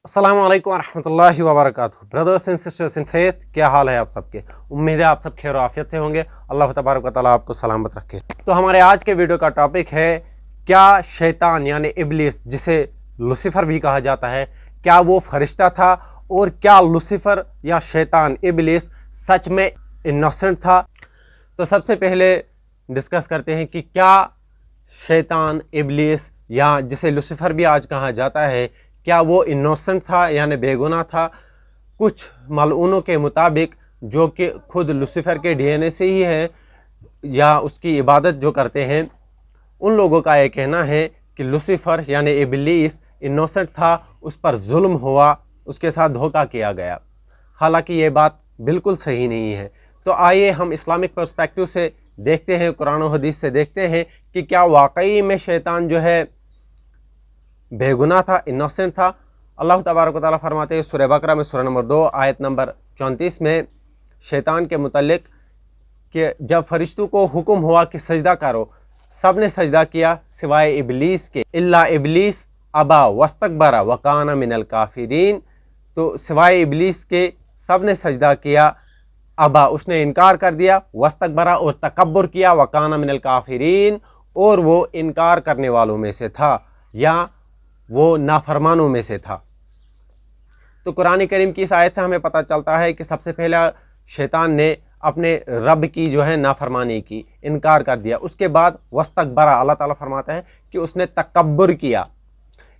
अस्सलाम वालेकुम रहमतुल्लाहि व बरकातुहू। Brothers and sisters in faith, क्या हाल है आप सबके। उम्मीद है आप सब खैर आफियत से होंगे। अल्लाह तबारक व तआला आपको सलामत रखे। तो हमारे आज के वीडियो का टॉपिक है, क्या शैतान यानी इब्लीस, जिसे लूसीफर भी कहा जाता है, क्या वो फरिश्ता था और क्या लूसीफर या शैतान इब्लीस सच में इनोसेंट था। तो सबसे पहले डिस्कस करते हैं कि क्या शैतान इब्लीस या जिसे लूसीफर भी आज कहा जाता है, क्या वो इनोसेंट था यानी बेगुनाह था। कुछ मलऊनों के मुताबिक, जो कि खुद लूसीफर के डीएनए से ही है या उसकी इबादत जो करते हैं, उन लोगों का ये कहना है कि लूसीफर यानी इब्लीस इनोसेंट था, उस पर जुल्म हुआ, उसके साथ धोखा किया गया। हालांकि ये बात बिल्कुल सही नहीं है। तो आइए हम इस्लामिक पर्सपेक्टिव से देखते हैं, कुरान और हदीस से देखते हैं कि क्या वाकई में शैतान जो है बेगुनाह था, इनोसेंट था। अल्लाह तबारक व तआला फरमाते हैं सूरह बकरा में सूरह नंबर 2 आयत नंबर 34 में शैतान के मुतल्लिक कि जब फरिश्तों को हुक्म हुआ कि सजदा करो, सब ने सजदा किया सिवाय इब्लीस के। इल्ला इब्लीस अबा वस्तकबरा वकाना मिनल काफिरीन। तो सिवाय इब्लीस के सब ने सजदा किया, अबा उसने इनकार कर दिया, वस्तकबरा और तकब्बुर किया, वकाना मिनल काफिरीन और वो इनकार करने वालों में से था या वो नाफरमानों में से था। तो कुरान करीम की इस आयत से हमें पता चलता है कि सबसे पहला शैतान ने अपने रब की जो है नाफरमानी की, इनकार कर दिया। उसके बाद वस्तकबरा, अल्लाह ताला फरमाता है कि उसने तकब्बुर किया।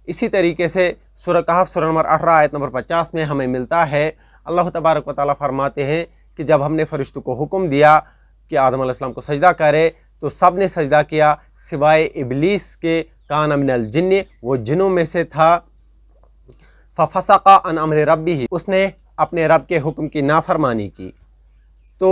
इसी तरीके से सूरह कहफ सूरह नंबर 18 आयत नंबर 50 में हमें मिलता है, अल्लाह तबारक व तआला फरमाते हैं कि जब हमने फरिश्तों को हुक्म दिया कि आदम अलैहिस्सलाम को सजदा करे, तो सब ने सजदा किया सिवाय इब्लीस के, काना मिनल जिन्नि, वो जिनों में से था। फफसका अन अम्र रब्बिही, उसने अपने रब के हुक्म की नाफरमानी की। तो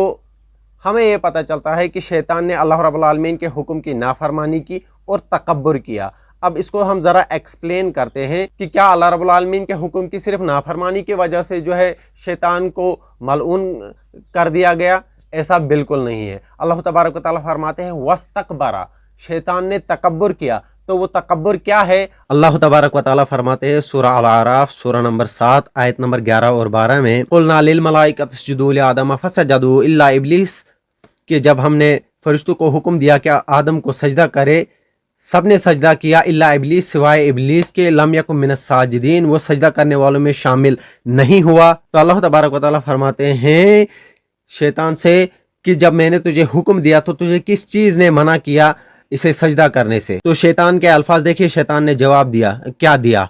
हमें ये पता चलता है कि शैतान ने अल्लाह रब्बुल आलमीन के हुक्म की नाफरमानी की और तकब्बुर किया। अब इसको हम ज़रा एक्सप्लेन करते हैं कि क्या अल्लाह रब्बुल आलमीन के हुक्म की सिर्फ नाफरमानी की वजह से जो है शैतान को मलऊन कर दिया गया? ऐसा बिल्कुल नहीं है। अल्लाह तबारक व तआला फरमाते हैं वस्तकबरा, शैतान ने तकब्बुर किया। तो वो तकब्बुर क्या है? अल्लाह तबारक व तआला फरमाते हैं सूरह अल-आराफ सूरह नंबर 7 आयत नंबर 11 और 12 में, कुलना लिल मलाइकति इसजुदू लिआदम फसजदू इल्ला इब्लीस, कि जब हमने फरिश्तों को हुक्म दिया कि आदम को सजदा करे, सब ने सजदा किया, इल्ला इब्लीस सिवाय इब्लीस के, लम यकुम मिनस साजिदीन, वो सजदा करने वालों में शामिल नहीं हुआ। तो अल्लाह तबारक व तआला फरमाते हैं शैतान से कि जब मैंने तुझे हुक्म दिया तो तुझे किस चीज़ ने मना किया इसे सजदा करने से? तो शैतान के अल्फाज देखिए, शैतान ने जवाब दिया, क्या दिया?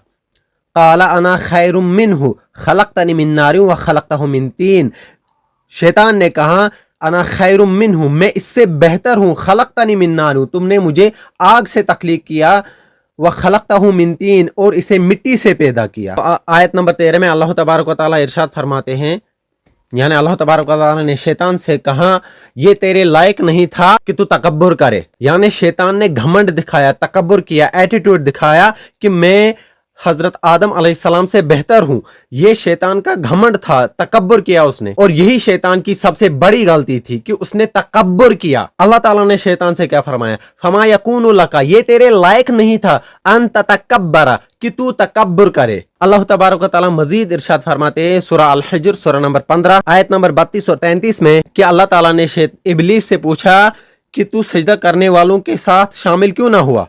काला अना खैरुम मिन्हु खलक़तनी मिन नारिन व खलक़तहु मिन तीन। शैतान ने कहा अना खैरुम मिन्हु, मैं इससे बेहतर हूँ, खलक़तनी मिन नारिन, तुमने मुझे आग से तख्लीक किया, व खलक़तहु मिन तीन, और इसे मिट्टी से पैदा किया। आयत नंबर 13 में अल्लाह तबारक व तआला इरशाद फरमाते हैं, यानी अल्लाह तबारक व तआला ने शैतान से कहा ये तेरे लायक नहीं था कि तू तकब्बुर करे। यानी शैतान ने घमंड दिखाया, तकब्बुर किया, एटीट्यूड दिखाया कि मैं हजरत आदम अलैहिस्सलाम से बेहतर हूँ। ये शैतान का घमंड था, तकब्बुर किया उसने, और यही शैतान की सबसे बड़ी गलती थी कि उसने तकब्बुर किया। अल्लाह ताला ने शैतान से क्या फरमाया? फमा यकूनु लका, ये तेरे लायक नहीं था, अन ततकब्बरा, कि तू तकब्बुर करे। अल्लाह तबारक व तआला मजीद इरशाद फरमाते हैं सूरह अल हिज्र सूरह नंबर 15 आयत नंबर 32 और 33 में कि अल्लाह ताला ने इब्लीस से पूछा कि तू सजदा करने वालों के साथ शामिल क्यों ना हुआ,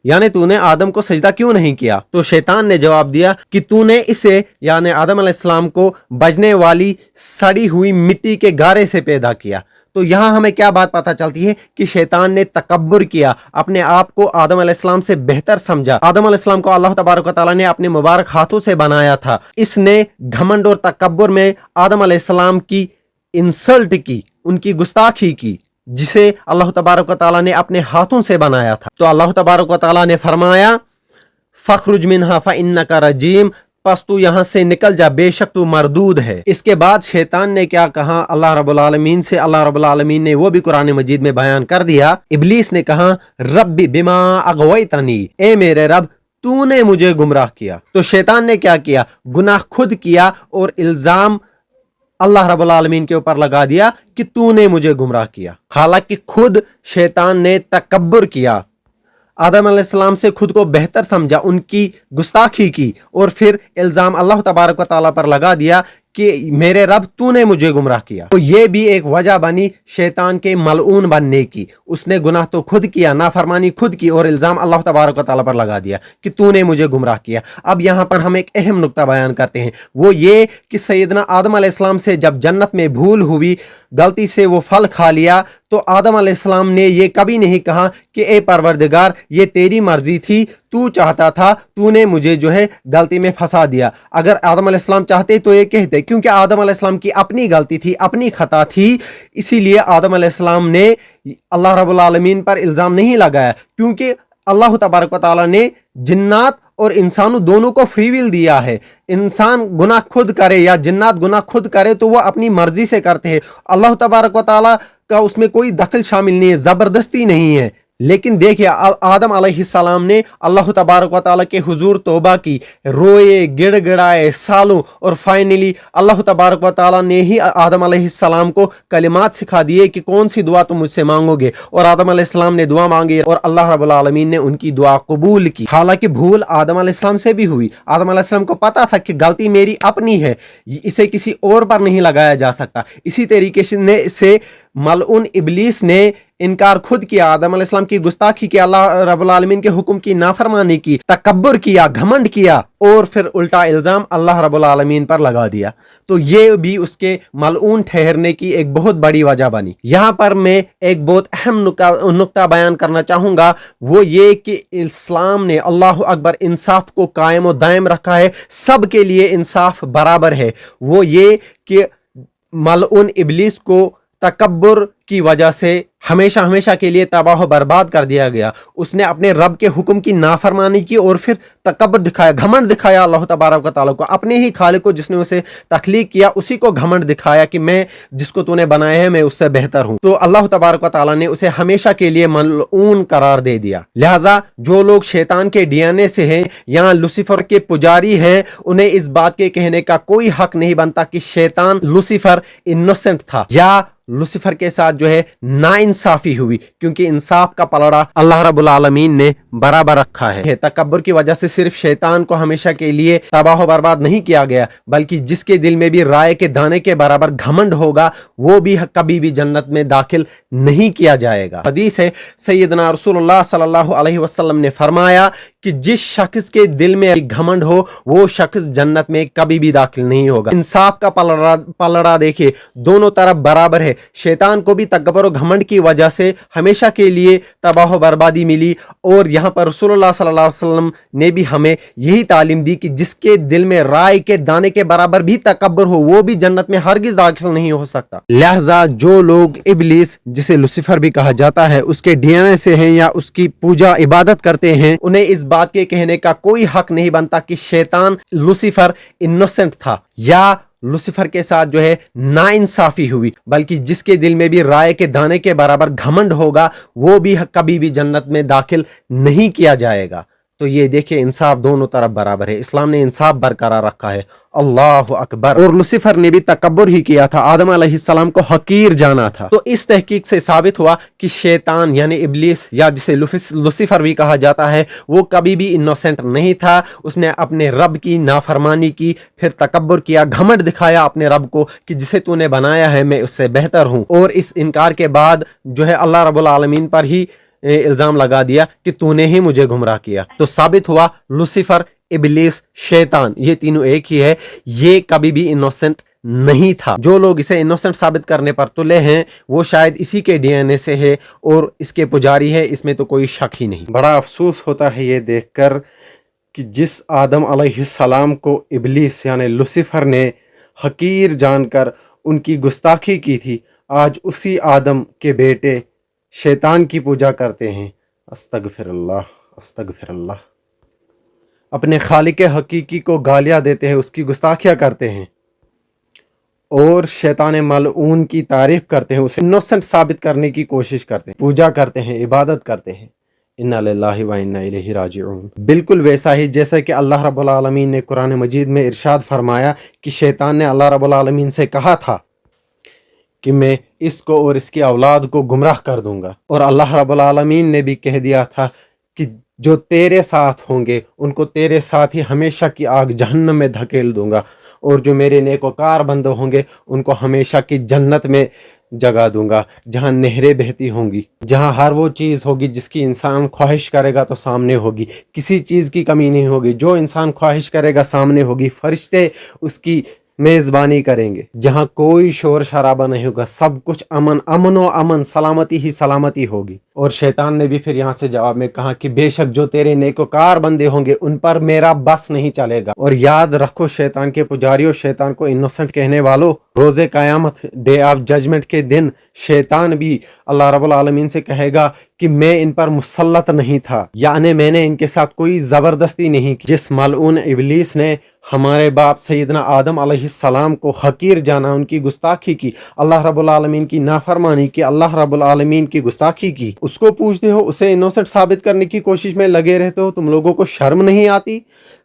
यानी तूने आदम को सजदा क्यों नहीं किया? तो शैतान ने जवाब दिया कि तूने इसे यानी आदम अलैहिस्सलाम को बजने वाली सड़ी हुई मिट्टी के गारे से पैदा किया। तो यहाँ हमें क्या बात पता चलती है कि शैतान ने तकब्बुर किया, अपने आप को आदम अलैहिस्सलाम से बेहतर समझा। आदम अलैहिस्सलाम को अल्लाह तबारक व तआला ने अपने मुबारक हाथों से बनाया था। इसने घमंड और तकब्बुर में आदम अलैहिस्सलाम की इंसल्ट की, उनकी गुस्ताखी की, जिसे अल्लाह तबारक व तआला ने अपने हाथों से बनाया था। तो अल्लाह तबारक व तआला ने फरमाया फखरुज मिन्हा फइन्नका रजीम, पस तू यहाँ से निकल जा, बेशक तू मरदूद है। इसके बाद शैतान ने क्या कहा अल्लाह रब्बुल आलमीन से? अल्लाह रब्बुल आलमीन ने वो भी कुरान मजीद में बयान कर दिया। इब्लीस ने कहा रब्बी बिमा अगवैतनी, ए मेरे रब तूने मुझे गुमराह किया। तो शैतान ने क्या किया? गुनाह खुद किया और इल्जाम अल्लाह रब्बुल आलमीन के ऊपर लगा दिया कि तूने मुझे गुमराह किया। हालांकि खुद शैतान ने तकब्बुर किया, आदम अलैहिस्सलाम से खुद को बेहतर समझा, उनकी गुस्ताखी की और फिर इल्ज़ाम अल्लाह तबारक व तआला पर लगा दिया कि मेरे रब तूने मुझे गुमराह किया। तो ये भी एक वजह बनी शैतान के मलऊन बनने की। उसने गुनाह तो खुद किया, नाफरमानी खुद की और इल्ज़ाम अल्लाह तबारक व तआला पर लगा दिया कि तूने मुझे गुमराह किया। अब यहाँ पर हम एक अहम नुक्ता बयान करते हैं, वो ये कि सैयदना आदम अलैहिस्सलाम से जब जन्नत में भूल हुई, गलती से वो फल खा लिया, तो आदम अलैहिस्सलाम ने ये कभी नहीं कहा कि ए परवरदिगार ये तेरी मर्जी थी, तू चाहता था, तूने मुझे जो है गलती में फंसा दिया। अगर आदम अलैहिस्सलाम चाहते तो ये कहते, क्योंकि आदम अलैहिस्सलाम की अपनी गलती थी, अपनी खता थी, इसीलिए आदम अलैहिस्सलाम ने अल्लाह रब्बुल आलमीन पर इल्ज़ाम नहीं लगाया, क्योंकि अल्लाह तबारक व तआला ने जिन्नात और इंसानों दोनों को फ्री विल दिया है। इंसान गुनाह खुद करे या जिन्नात गुनाह खुद करे तो वो अपनी मर्जी से करते हैं, अल्लाह तबारक व तआला का उसमें कोई दखल शामिल नहीं है, ज़बरदस्ती नहीं है। लेकिन देखिए आदम अलैहिस्सलाम ने अल्लाह तबारक व तआला के हुजूर तौबा की, रोए, गिड़गिड़ाए सालों, और फाइनली अल्लाह तबारक व तआला ने ही आदम अलैहिस्सलाम को कलिमात सिखा दिए कि कौन सी दुआ तुम मुझसे मांगोगे, और आदम अलैहिस्सलाम ने दुआ मांगी और अल्लाह रब्बुल आलमीन ने उनकी दुआ कबूल की। हालांकि भूल आदम अलैहिस्सलाम से भी हुई, आदम अलैहिस्सलाम को पता था कि गलती मेरी अपनी है, इसे किसी और पर नहीं लगाया जा सकता। इसी तरीके से मलऊन इब्लीस ने इनकार खुद किया, आदम अलैहिस्सलाम की गुस्ताखी की, अल्लाह रब्बुल आलमीन के हुक्म की नाफरमानी की, तकब्बुर किया, घमंड किया, और फिर उल्टा इल्जाम अल्लाह रब्बुल आलमीन पर लगा दिया। तो ये भी उसके मलऊन ठहरने की एक बहुत बड़ी वजह बनी। यहाँ पर मैं एक बहुत अहम नुक्ता बयान करना चाहूंगा, वो ये कि इस्लाम ने अल्लाह अकबर इंसाफ को कायम और दायम रखा है, सबके लिए इंसाफ बराबर है। वो ये कि मलऊन इब्लीस को तकब्बुर की वजह से हमेशा हमेशा के लिए तबाह बर्बाद कर दिया गया। उसने अपने रब के हुक्म की नाफरमानी की और फिर तकब्बुर दिखाया, घमंड दिखाया अल्लाह तबारक व तआला को, अपने ही खालिक को जिसने उसे तख्लीक किया उसी को घमंड दिखाया कि मैं जिसको तूने बनाया है मैं उससे बेहतर हूं। तो अल्लाह तबारक व तआला ने उसे हमेशा के लिए मलऊन करार दे दिया। लिहाजा जो लोग शैतान के डीएनए से हैं या लूसीफर के पुजारी हैं, उन्हें इस बात के कहने का कोई हक नहीं बनता कि शैतान लूसीफर इनोसेंट था या लूसीफर के साथ जो है नाइंसाफी हुई, क्योंकि इंसाफ का पलड़ा अल्लाह रब्बुल आलमीन ने बराबर रखा है। तकब्बुर की वजह से सिर्फ शैतान को हमेशा के लिए तबाह बर्बाद नहीं किया गया, बल्कि जिसके दिल में भी राय के दाने के बराबर घमंड होगा वो भी कभी भी जन्नत में दाखिल नहीं किया जाएगा। हदीस है, सैयदना रसूलुल्लाह सल्लल्लाहु अलैहि वसल्लम ने फरमाया कि जिस शख्स के दिल में घमंड हो वो शख्स जन्नत में कभी भी दाखिल नहीं होगा। इंसाफ का पलड़ा देखिए, दोनों तरफ बराबर है। शैतान को भी तकब्बुर और घमंड की वजह से हमेशा के लिए तबाह बर्बादी मिली, और यहाँ पर रसूलुल्लाह सल्लल्लाहु अलैहि वसल्लम ने भी हमें यही तालीम दी कि जिसके दिल में राय के दाने के बराबर भी तकब्बुर हो वो भी जन्नत में हरगिज दाखिल नहीं हो सकता। लिहाजा जो लोग इब्लीस, जिसे लूसीफर भी कहा जाता है, उसके डीएनए से हैं या उसकी पूजा इबादत करते हैं, उन्हें इस बात के कहने का कोई हक नहीं बनता कि शैतान लूसीफर इनोसेंट था या लूसीफर के साथ जो है नाइंसाफी हुई, बल्कि जिसके दिल में भी राय के दाने के बराबर घमंड होगा वो भी कभी भी जन्नत में दाखिल नहीं किया जाएगा। तो ये देखिए, इंसाफ दोनों तरफ बराबर है, इस्लाम ने इंसाफ बरकरार रखा है। अल्लाह अकबर। और लूसीफर ने भी तकब्बुर ही किया था, आदम अलैहिस्सलाम को हकीर जाना था। तो इस तहकीक से साबित हुआ कि शैतान यानी इब्लीस या जिसे लूसीफर भी कहा जाता है, वो कभी भी इनोसेंट नहीं था। उसने अपने रब की नाफरमानी की, फिर तकब्बुर किया, घमंड दिखाया अपने रब को कि जिसे तूने बनाया है मैं उससे बेहतर हूं, और इस इनकार के बाद जो है अल्लाह रब्बुल आलमीन पर ही इल्जाम लगा दिया कि तूने ही मुझे गुमराह किया। तो साबित हुआ लूसीफर, इब्लीस, शैतान ये तीनों एक ही है, ये कभी भी इनोसेंट नहीं था। जो लोग इसे इनोसेंट साबित करने पर तुले हैं वो शायद इसी के डीएनए से है और इसके पुजारी है, इसमें तो कोई शक ही नहीं। बड़ा अफसोस होता है ये देखकर कि जिस आदम अलैहिस्सलाम को इब्लीस यानी लूसीफर ने हकीर जानकर उनकी गुस्ताखी की थी, आज उसी आदम के बेटे शैतान की पूजा करते हैं। अस्तगफिरुल्लाह, अस्तगफिरुल्लाह। अपने खालिक हकीकी को गालियां देते हैं, उसकी गुस्ताखियां करते हैं और शैतान मलऊन की तारीफ करते हैं, उसे इनोसेंट साबित करने की कोशिश करते हैं, पूजा करते हैं, इबादत करते हैं। इन्ना लिल्लाहि व इन्ना इलैहि राजिऊन। बिल्कुल वैसा ही जैसा कि अल्लाह रब्बुल आलमीन ने कुरान मजीद में इरशाद फरमाया कि शैतान ने अल्लाह रब्बुल आलमीन से कहा था कि मैं इसको और इसकी औलाद को गुमराह कर दूंगा, और अल्लाह रब्बुल आलमीन ने भी कह दिया था کہ جو تیرے ساتھ ہوں گے ان کو تیرے ساتھ ہی ہمیشہ کی آگ جہنم میں دھکیل دوں گا، اور جو میرے نیکوکار بندے ہوں گے ان کو ہمیشہ کی جنت میں جگہ دوں گا، جہاں نہریں بہتی ہوں گی، جہاں ہر وہ چیز ہوگی جس کی انسان خواہش کرے گا تو سامنے ہوگی، کسی چیز کی کمی نہیں ہوگی، جو انسان خواہش کرے گا سامنے ہوگی، فرشتے اس کی میزبانی کریں گے، جہاں کوئی شور شرابہ نہیں ہوگا، سب کچھ امن و امن، سلامتی ہی سلامتی ہوگی۔ اور شیطان نے بھی پھر یہاں سے جواب میں کہا کہ بے شک جو تیرے نیکوکار بندے ہوں گے ان پر میرا بس نہیں چلے گا۔ اور یاد رکھو شیطان کے پجاریوں، شیطان کو انوسنٹ کہنے والوں، روز قیامت، ڈے آف ججمنٹ کے دن شیطان بھی اللہ رب العالمین سے کہے گا کہ میں ان پر مسلط نہیں تھا، یعنی میں نے ان کے ساتھ کوئی زبردستی نہیں کی۔ جس ملعون ابلیس نے ہمارے باپ سیدنا آدم علیہ السلام کو حقیر جانا، ان کی گستاخی کی، اللہ رب العالمین کی نافرمانی کی، اللہ رب العالمین کی گستاخی کی، اس کو پوچھتے ہو، اسے انوسنٹ ثابت کرنے کی کوشش میں لگے رہتے ہو، تم لوگوں کو شرم نہیں آتی؟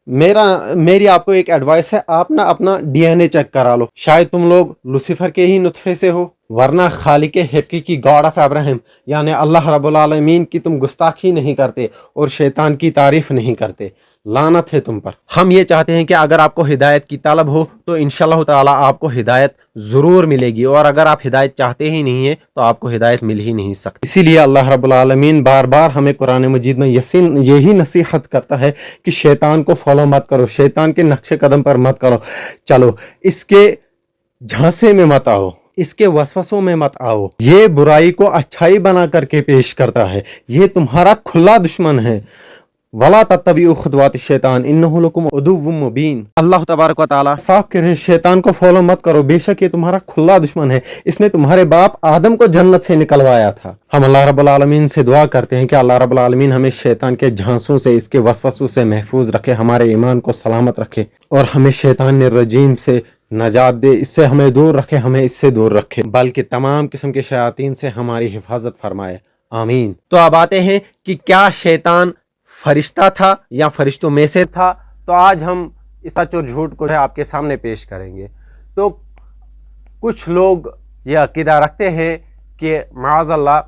میری آپ کو ایک ایڈوائس ہے، آپ نہ اپنا ڈی این اے چیک کرا لو، شاید تم لوگ لوسیفر کے ہی نطفے سے ہو، ورنہ خالق حقیقی گاڈ آف ابراہیم یعنی اللہ رب العالمین کی تم گستاخی نہیں کرتے اور شیطان کی تعریف نہیں کرتے۔ لعنت ہے تم پر۔ ہم یہ چاہتے ہیں کہ اگر آپ کو ہدایت کی طلب ہو تو انشاءاللہ تعالی آپ کو ہدایت ضرور ملے گی، اور اگر آپ ہدایت چاہتے ہی نہیں ہیں تو آپ کو ہدایت مل ہی نہیں سکتی۔ اسی لیے اللہ رب العالمین بار بار ہمیں قرآن مجید میں یہی نصیحت کرتا ہے کہ شیطان کو فالو مت کرو، شیطان کے نقش قدم پر مت کرو، چلو اس کے جھانسے میں مت آؤ، اس کے وسوسوں میں مت آؤ۔ یہ برائی کو اچھائی بنا کر کے پیش کرتا ہے، یہ تمہارا کھلا دشمن ہے۔ وَلَا تَتَّبِعُوا خُطُوَاتِ الشَّيْطَانِ إِنَّهُ لَكُمْ عَدُوٌّ مُّبِينٌ۔ اللہ تبارک و تعالیٰ صاف کہہ رہے ہیں شیطان کو فالو مت کرو، بے شک یہ تمہارا کھلا دشمن ہے، اس نے تمہارے باپ آدم کو جنت سے نکلوایا تھا۔ ہم اللہ رب العالمین سے دعا کرتے ہیں کہ اللہ رب العالمین ہمیں شیطان کے جھانسوں سے، اس کے وسوسوں سے محفوظ رکھے، ہمارے ایمان کو سلامت رکھے، اور ہمیں شیطان الرجیم سے نجات دے، اس سے ہمیں دور رکھے، ہمیں اس سے دور رکھے، بلکہ تمام قسم کے شیاطین سے ہماری حفاظت فرمائے، آمین۔ تو اب آتے ہیں کہ کیا شیطان فرشتہ تھا یا فرشتوں میں سے تھا؟ تو آج ہم اس سچ اور جھوٹ کو آپ کے سامنے پیش کریں گے۔ تو کچھ لوگ یہ عقیدہ رکھتے ہیں کہ معاذ اللہ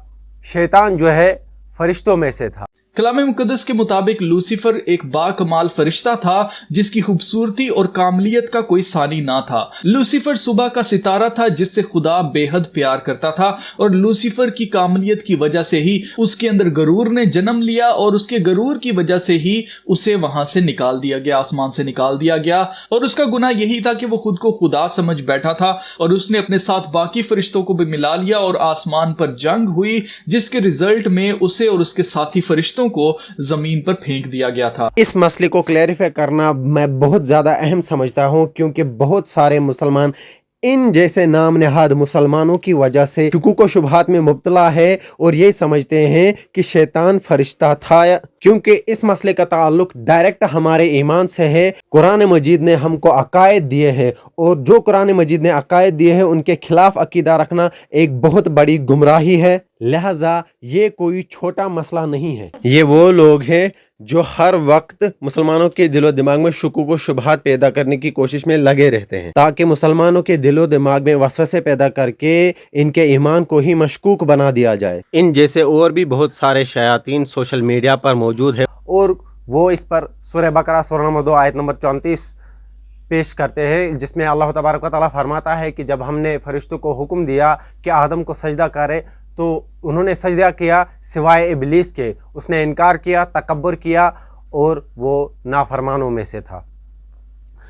شیطان جو ہے فرشتوں میں سے تھا۔ کلام مقدس کے مطابق لوسیفر ایک باکمال فرشتہ تھا جس کی خوبصورتی اور کاملیت کا کوئی ثانی نہ تھا۔ لوسیفر صبح کا ستارہ تھا جس سے خدا بے حد پیار کرتا تھا، اور لوسیفر کی کاملیت کی وجہ سے ہی اس کے اندر غرور نے جنم لیا، اور اس کے غرور کی وجہ سے ہی اسے وہاں سے نکال دیا گیا، آسمان سے نکال دیا گیا۔ اور اس کا گناہ یہی تھا کہ وہ خود کو خدا سمجھ بیٹھا تھا، اور اس نے اپنے ساتھ باقی فرشتوں کو بھی ملا لیا، اور آسمان پر جنگ ہوئی جس کے رزلٹ میں اسے اور اس کے ساتھی فرشتوں کو زمین پر پھینک دیا گیا تھا۔ اس مسئلے کو کلیریفائی کرنا میں بہت زیادہ اہم سمجھتا ہوں، کیونکہ بہت سارے مسلمان ان جیسے نام نہاد مسلمانوں کی وجہ سے شکوک و شبہات میں مبتلا ہے اور یہ سمجھتے ہیں کہ شیطان فرشتہ تھا، کیونکہ اس مسئلے کا تعلق ڈائریکٹ ہمارے ایمان سے ہے۔ قرآن مجید نے ہم کو عقائد دیے ہیں، اور جو قرآن مجید نے عقائد دیے ہیں ان کے خلاف عقیدہ رکھنا ایک بہت بڑی گمراہی ہے، لہذا یہ کوئی چھوٹا مسئلہ نہیں ہے۔ یہ وہ لوگ ہیں جو ہر وقت مسلمانوں کے دل و دماغ میں شکوک و شبہات پیدا کرنے کی کوشش میں لگے رہتے ہیں، تاکہ مسلمانوں کے دل و دماغ میں وسوسے پیدا کر کے ان کے ایمان کو ہی مشکوک بنا دیا جائے۔ ان جیسے اور بھی بہت سارے شیاطین سوشل میڈیا پر موجود ہیں، اور وہ اس پر سورہ بقرہ سورہ نمبر 2 آیت نمبر 34 پیش کرتے ہیں، جس میں اللہ تبارک و تعالیٰ فرماتا ہے کہ جب ہم نے فرشتوں کو حکم دیا کہ آدم کو سجدہ کرے تو انہوں نے سجدہ کیا سوائے ابلیس کے، اس نے انکار کیا، تکبر کیا، اور وہ نافرمانوں میں سے تھا۔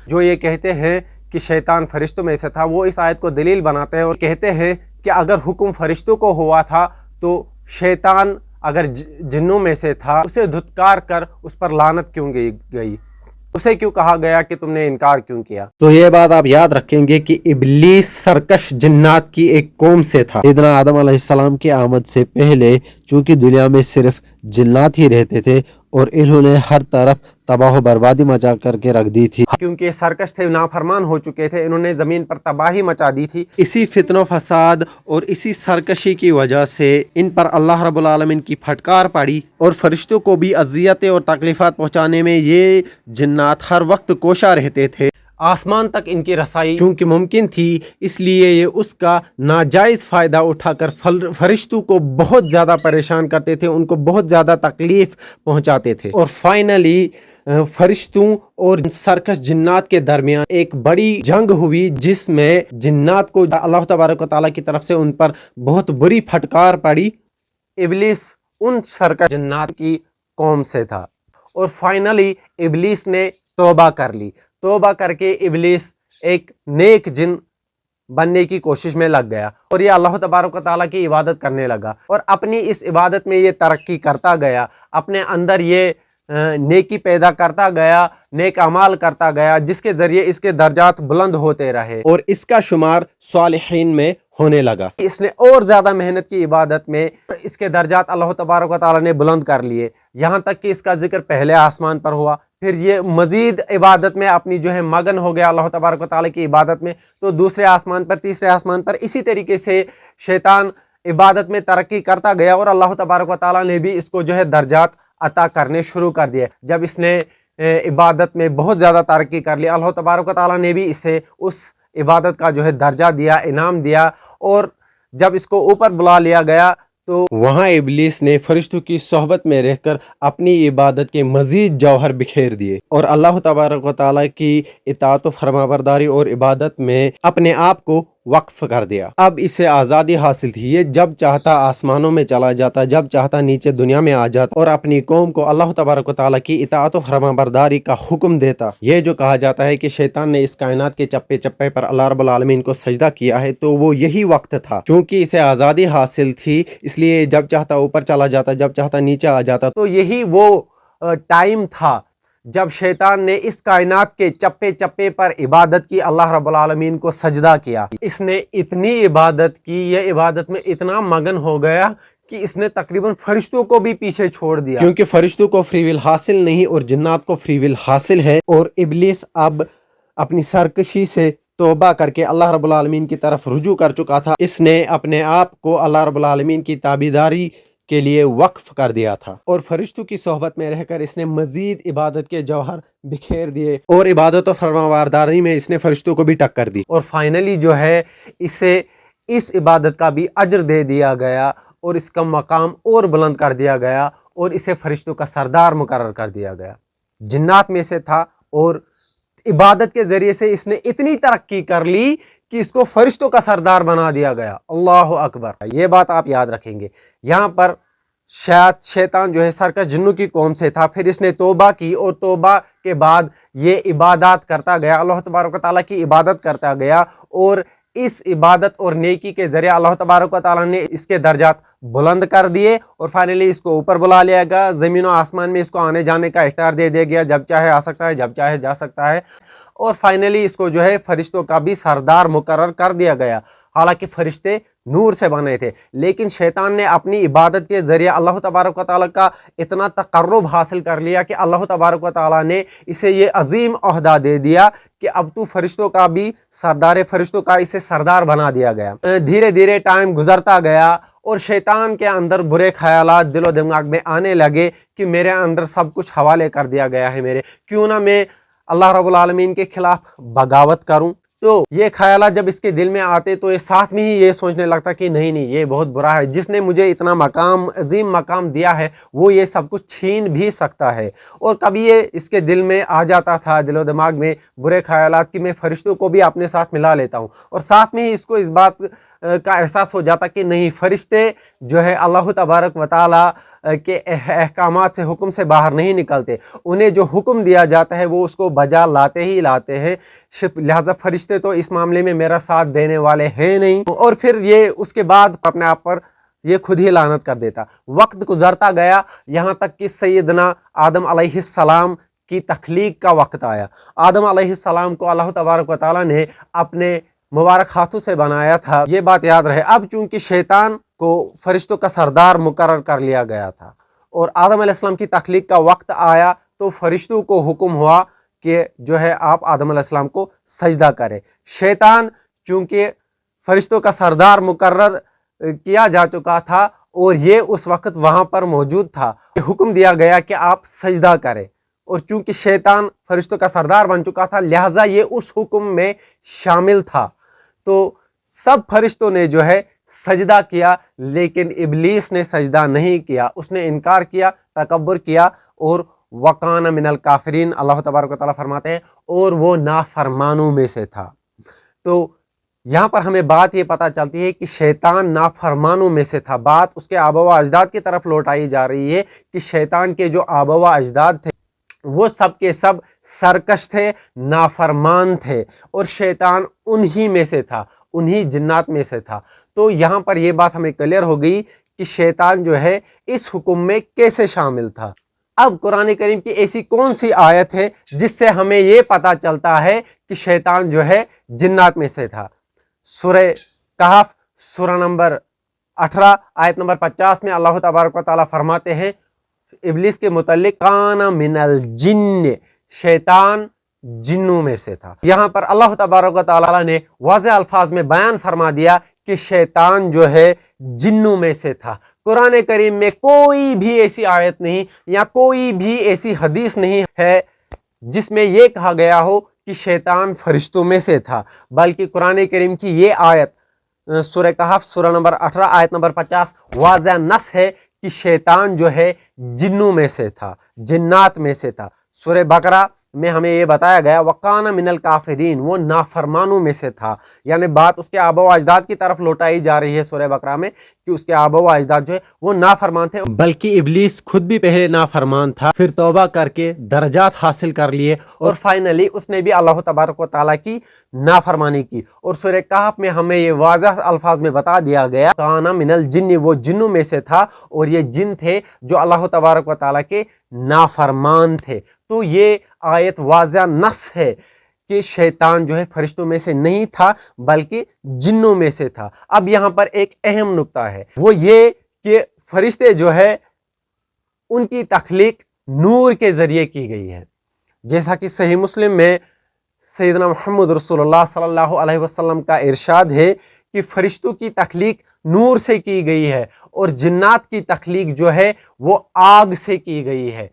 جو یہ کہتے ہیں کہ شیطان فرشتوں میں سے تھا، وہ اس آیت کو دلیل بناتے ہیں اور کہتے ہیں کہ اگر حکم فرشتوں کو ہوا تھا تو شیطان اگر جنوں میں سے تھا، اسے دھتکار کر اس پر لعنت کیوں گئی، اسے کیوں کہا گیا کہ تم نے انکار کیوں کیا؟ تو یہ بات آپ یاد رکھیں گے کہ ابلیس سرکش جنات کی ایک قوم سے تھا۔ سیدنا آدم علیہ السلام کی آمد سے پہلے چونکہ دنیا میں صرف جنات ہی رہتے تھے، اور انہوں نے ہر طرف تباہ و بربادی مچا کر کے رکھ دی تھی، کیونکہ یہ سرکش تھے، نافرمان ہو چکے تھے، انہوں نے زمین پر تباہی مچا دی تھی۔ اسی فتن و فساد اور اسی سرکشی کی وجہ سے ان پر اللہ رب العالمین کی پھٹکار پڑی، اور فرشتوں کو بھی اذیتیں اور تکلیفات پہنچانے میں یہ جنات ہر وقت کوشاں رہتے تھے۔ आसमान तक इनकी रसाई चूंकि मुमकिन थी, इसलिए ये उसका नाजायज़ फ़ायदा उठाकर फरिश्तों को बहुत ज़्यादा परेशान करते थे, उनको बहुत ज़्यादा तकलीफ़ पहुंचाते थे। और फाइनली फरिश्तों और सर्कस जिन्नात के दरमियान एक बड़ी जंग हुई, जिसमें जिन्नात को अल्लाह तबारक व तआला की तरफ से उन पर बहुत बुरी फटकार पड़ी। इब्लीस उन सर्कस जिन्नात की कौम से था और फाइनली इब्लीस ने तौबा कर ली। तौबा करके इब्लीस एक नेक जिन बनने की कोशिश में लग गया और ये अल्लाह तबारक व तआला की इबादत करने लगा और अपनी इस इबादत में ये तरक्की करता गया, अपने अंदर ये नेकी पैदा करता गया, नेक अमाल करता गया, जिसके ज़रिए इसके दर्जात बुलंद होते रहे और इसका शुमार सालिहीन में होने लगा। इसने और ज़्यादा मेहनत की इबादत में, इसके दर्जात अल्लाह तबारक व तआला ने बुलंद कर लिए, यहाँ तक कि इसका जिक्र पहले आसमान पर हुआ, फिर ये मज़ीद इबादत में अपनी जो है मगन हो गया अल्लाह तबारक व तआला की इबादत में, तो दूसरे आसमान पर, तीसरे आसमान पर, इसी तरीके से शैतान इबादत में तरक्की करता गया और अल्लाह तबारक व तआला ने भी इसको जो है दर्जात अता करने शुरू कर दिए। जब इसने इबादत में बहुत ज़्यादा तरक्की कर ली, अल्लाह तबारक व तआला ने भी इसे उस इबादत का जो है दर्जा दिया, इनाम दिया और जब इसको ऊपर बुला लिया गया तो वहाँ इब्लीस ने फरिश्तों की सोहबत में रहकर अपनी इबादत के मज़ीद जौहर बिखेर दिए और अल्लाह तबारक व तआला की इताअत व फरमाबरदारी और इबादत में अपने आप को वक्फ कर दिया। अब इसे आज़ादी हासिल थी, ये जब चाहता आसमानों में चला जाता, जब चाहता नीचे दुनिया में आ जाता और अपनी कौम को अल्लाह तबारक व तआला की इताअत व फरमाबरदारी का हुक्म देता। ये जो कहा जाता है कि शैतान ने इस कायनात के चप्पे चप्पे पर अल्लाह रब्बुल आलमीन को सजदा किया है, तो वो यही वक्त था। चूँकि इसे आज़ादी हासिल थी, इसलिए जब चाहता ऊपर चला जाता, जब चाहता नीचे आ जाता। तो यही वो टाइम था जब शैतान ने इस कायनात के चप्पे चप्पे पर इबादत की, अल्लाह रब्बुल आलमीन को सजदा किया। इसने इतनी इबादत की, यह इबादत में इतना मगन हो गया कि इसने तकरीबन फरिश्तों को भी पीछे छोड़ दिया, क्योंकि फरिश्तों को फ्री विल हासिल नहीं और जिन्नात को फ्री विल हासिल है। और इब्लीस अब अपनी सरकशी से तौबा करके अल्लाह रब्बुल आलमीन की तरफ रुजू कर चुका था। इसने अपने आप को अल्लाह रब्बुल आलमीन की ताबीदारी के लिए वक्फ कर दिया था और फरिश्तों की सोहबत में रहकर इसने मजीद इबादत के जौहर बिखेर दिए और इबादत और फरमाबरदारी में इसने फरिश्तों को भी टक्कर दी और फाइनली जो है इसे इस इबादत का भी अज्र दे दिया गया और इसका मकाम और बुलंद कर दिया गया और इसे फरिश्तों का सरदार मुकर्रर कर दिया गया। जिन्नात में से था और इबादत के ज़रिए से इसने इतनी तरक्की कर ली कि इसको फरिश्तों का सरदार बना दिया गया। अल्लाह अकबर। ये बात आप याद रखेंगे। यहाँ पर शायद शैतान जो है सरकस जिन्नों की कौम से था, फिर इसने तौबा की और तौबा के बाद ये इबादत करता गया, अल्लाह तबारक व तआला की इबादत करता गया और इस इबादत और नेकी के ज़रिए अल्लाह तबारक व तआला ने इसके दर्जात बुलंद कर दिए और फाइनली इसको ऊपर बुला लिया गया। ज़मीन और आसमान में इसको आने जाने का इख्तियार दे दिया गया, जब चाहे आ सकता है, जब चाहे जा सकता है और फाइनली इसको जो है फरिश्तों का भी सरदार मुकर्रर कर दिया गया। हालांकि फरिश्ते नूर से बने थे, लेकिन शैतान ने अपनी इबादत के ज़रिए अल्लाह तबारक व तआला का इतना तक़र्रुब हासिल कर लिया कि अल्लाह तबारक व तआला ने इसे ये अजीम ओहदा दे दिया कि अब तू फरिश्तों का भी सरदार, फरिश्तों का इसे सरदार बना दिया गया। धीरे धीरे टाइम गुजरता गया और शैतान के अंदर बुरे ख्यालात दिलो दिमाग में आने लगे कि मेरे अंदर सब कुछ हवाले कर दिया गया है मेरे, क्यों ना मैं अल्लाह रब्बुल आलमीन के खिलाफ बगावत करूं। तो ये ख्यालात जब इसके दिल में आते तो ये साथ में ही ये सोचने लगता कि नहीं नहीं ये बहुत बुरा है, जिसने मुझे इतना मकाम, अजीम मकाम दिया है, वो ये सब कुछ छीन भी सकता है। और कभी ये इसके दिल में आ जाता था, दिलो दिमाग में बुरे ख्यालात कि मैं फरिश्तों को भी अपने साथ मिला लेता हूँ और साथ में ही इसको इस बात का एहसास हो जाता कि नहीं, फरिश्ते जो है अल्लाह तबारक व तआला के अहकामात से, हुक्म से बाहर नहीं निकलते, उन्हें जो हुक्म दिया जाता है वो उसको बजा लाते ही लाते हैं, लिहाजा फरिश्ते तो इस मामले में मेरा साथ देने वाले हैं नहीं। और फिर ये उसके बाद अपने आप पर ये खुद ही लानत कर देता। वक्त गुजरता गया, यहाँ तक कि सैयदना आदम अलैहिस्सलाम की तख्लीक का वक्त आया। आदम अलैहिस्सलाम को अल्लाह तबारक व तआला ने अपने मुबारक हाथों से बनाया था, ये बात याद रहे। अब चूंकि शैतान को फरिश्तों का सरदार मुकर्रर कर लिया गया था और आदम अलैहिस्सलाम की तख्लीक का वक्त आया तो फरिश्तों को हुक्म हुआ कि जो है आप आदम अलैहिस्सलाम को सजदा करें। शैतान चूंकि फरिश्तों का सरदार मुकर्रर किया जा चुका था और ये उस वक्त वहाँ पर मौजूद था, हुक्म दिया गया कि आप सजदा करें اور چونکہ شیطان فرشتوں کا سردار بن چکا تھا لہٰذا یہ اس حکم میں شامل تھا۔ تو سب فرشتوں نے جو ہے سجدہ کیا لیکن ابلیس نے سجدہ نہیں کیا، اس نے انکار کیا، تکبر کیا اور وَقَانَ مِنَ الْكَافِرِينَ، اللہ تبارک و تعالیٰ فرماتے ہیں اور وہ نافرمانوں میں سے تھا۔ تو یہاں پر ہمیں بات یہ پتہ چلتی ہے کہ شیطان نافرمانوں میں سے تھا۔ بات اس کے آبا و اجداد کی طرف لوٹائی جا رہی ہے کہ شیطان کے جو آبا و اجداد تھے وہ سب کے سب سرکش تھے، نافرمان تھے، اور شیطان انہی میں سے تھا، انہی جنات میں سے تھا۔ تو یہاں پر یہ بات ہمیں کلیئر ہو گئی کہ شیطان جو ہے اس حکم میں کیسے شامل تھا۔ اب قرآن کریم کی ایسی کون سی آیت ہے جس سے ہمیں یہ پتہ چلتا ہے کہ شیطان جو ہے جنات میں سے تھا؟ سورہ کہف سورہ نمبر 18 آیت نمبر 50 میں اللہ تبارک و تعالیٰ فرماتے ہیں ابلیس کے متعلق کان من الجن، شیطان جنوں میں سے تھا۔ یہاں پر اللہ تبارک و تعالیٰ نے واضح الفاظ میں بیان فرما دیا کہ شیطان جو ہے جنوں میں سے تھا۔ قرآن کریم میں کوئی بھی ایسی آیت نہیں یا کوئی بھی ایسی حدیث نہیں ہے جس میں یہ کہا گیا ہو کہ شیطان فرشتوں میں سے تھا، بلکہ قرآن کریم کی یہ آیت سورہ کہف سورہ نمبر 18 آیت نمبر 50 واضح نص ہے کہ شیطان جو ہے جنوں میں سے تھا، جنات میں سے تھا۔ سورہ بقرہ میں ہمیں یہ بتایا گیا وَقَانَ مِنَ الْكَافِرِينَ، وہ نافرمانوں میں سے تھا، یعنی بات اس کے آبا و اجداد کی طرف لوٹائی جا رہی ہے سورہ بقرہ میں کہ اس کے آبا و اجداد جو ہے وہ نافرمان تھے، بلکہ ابلیس خود بھی پہلے نافرمان تھا، پھر توبہ کر کے درجات حاصل کر لیے اور فائنلی اس نے بھی اللہ تبارک و تعالیٰ کی نافرمانی کی۔ اور سورہ کہف میں ہمیں یہ واضح الفاظ میں بتا دیا گیا کان من الجن، وہ جنوں میں سے تھا اور یہ جن تھے جو اللہ تبارک و تعالیٰ کے نافرمان تھے۔ تو یہ آیت واضح نص ہے کہ شیطان جو ہے فرشتوں میں سے نہیں تھا بلکہ جنوں میں سے تھا۔ اب یہاں پر ایک اہم نکتہ ہے، وہ یہ کہ فرشتے جو ہے ان کی تخلیق نور کے ذریعے کی گئی ہے، جیسا کہ صحیح مسلم میں سیدنا محمد رسول اللہ صلی اللہ علیہ وسلم کا ارشاد ہے کہ فرشتوں کی تخلیق نور سے کی گئی ہے اور جنات کی تخلیق جو ہے وہ آگ سے کی گئی ہے۔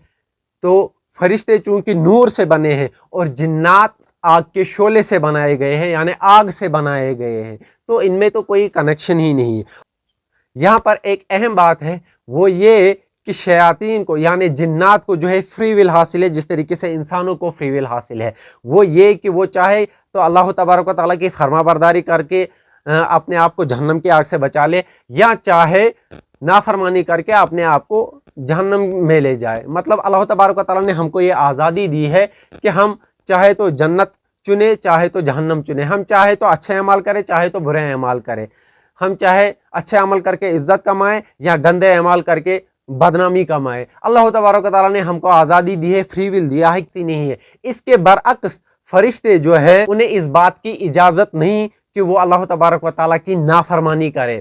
تو فرشتے چونکہ نور سے بنے ہیں اور جنات آگ کے شعلے سے بنائے گئے ہیں، یعنی آگ سے بنائے گئے ہیں، تو ان میں تو کوئی کنیکشن ہی نہیں ہے۔ یہاں پر ایک اہم بات ہے، وہ یہ کہ شیاطین کو یعنی جنات کو جو ہے فری ول حاصل ہے، جس طریقے سے انسانوں کو فری ول حاصل ہے، وہ یہ کہ وہ چاہے تو اللہ تبارک و تعالیٰ کی فرما برداری کر کے اپنے آپ کو جہنم کی آگ سے بچا لے، یا چاہے نافرمانی کر کے اپنے آپ کو جہنم میں لے جائے۔ مطلب اللہ تبارک و تعالیٰ نے ہم کو یہ آزادی دی ہے کہ ہم چاہے تو جنت چنے، چاہے تو جہنم چنے، ہم چاہے تو اچھے اعمال کریں، چاہے تو برے اعمال کریں، ہم چاہے اچھے عمل کر کے عزت کمائیں یا گندے اعمال کر کے بدنامی کمائے۔ اللہ تبارک و تعالیٰ نے ہم کو آزادی دی ہے، فری ول دیا ہے، کسی نہیں ہے۔ اس کے برعکس فرشتے جو ہے انہیں اس بات کی اجازت نہیں کہ وہ اللہ تبارک و تعالیٰ کی نافرمانی کرے،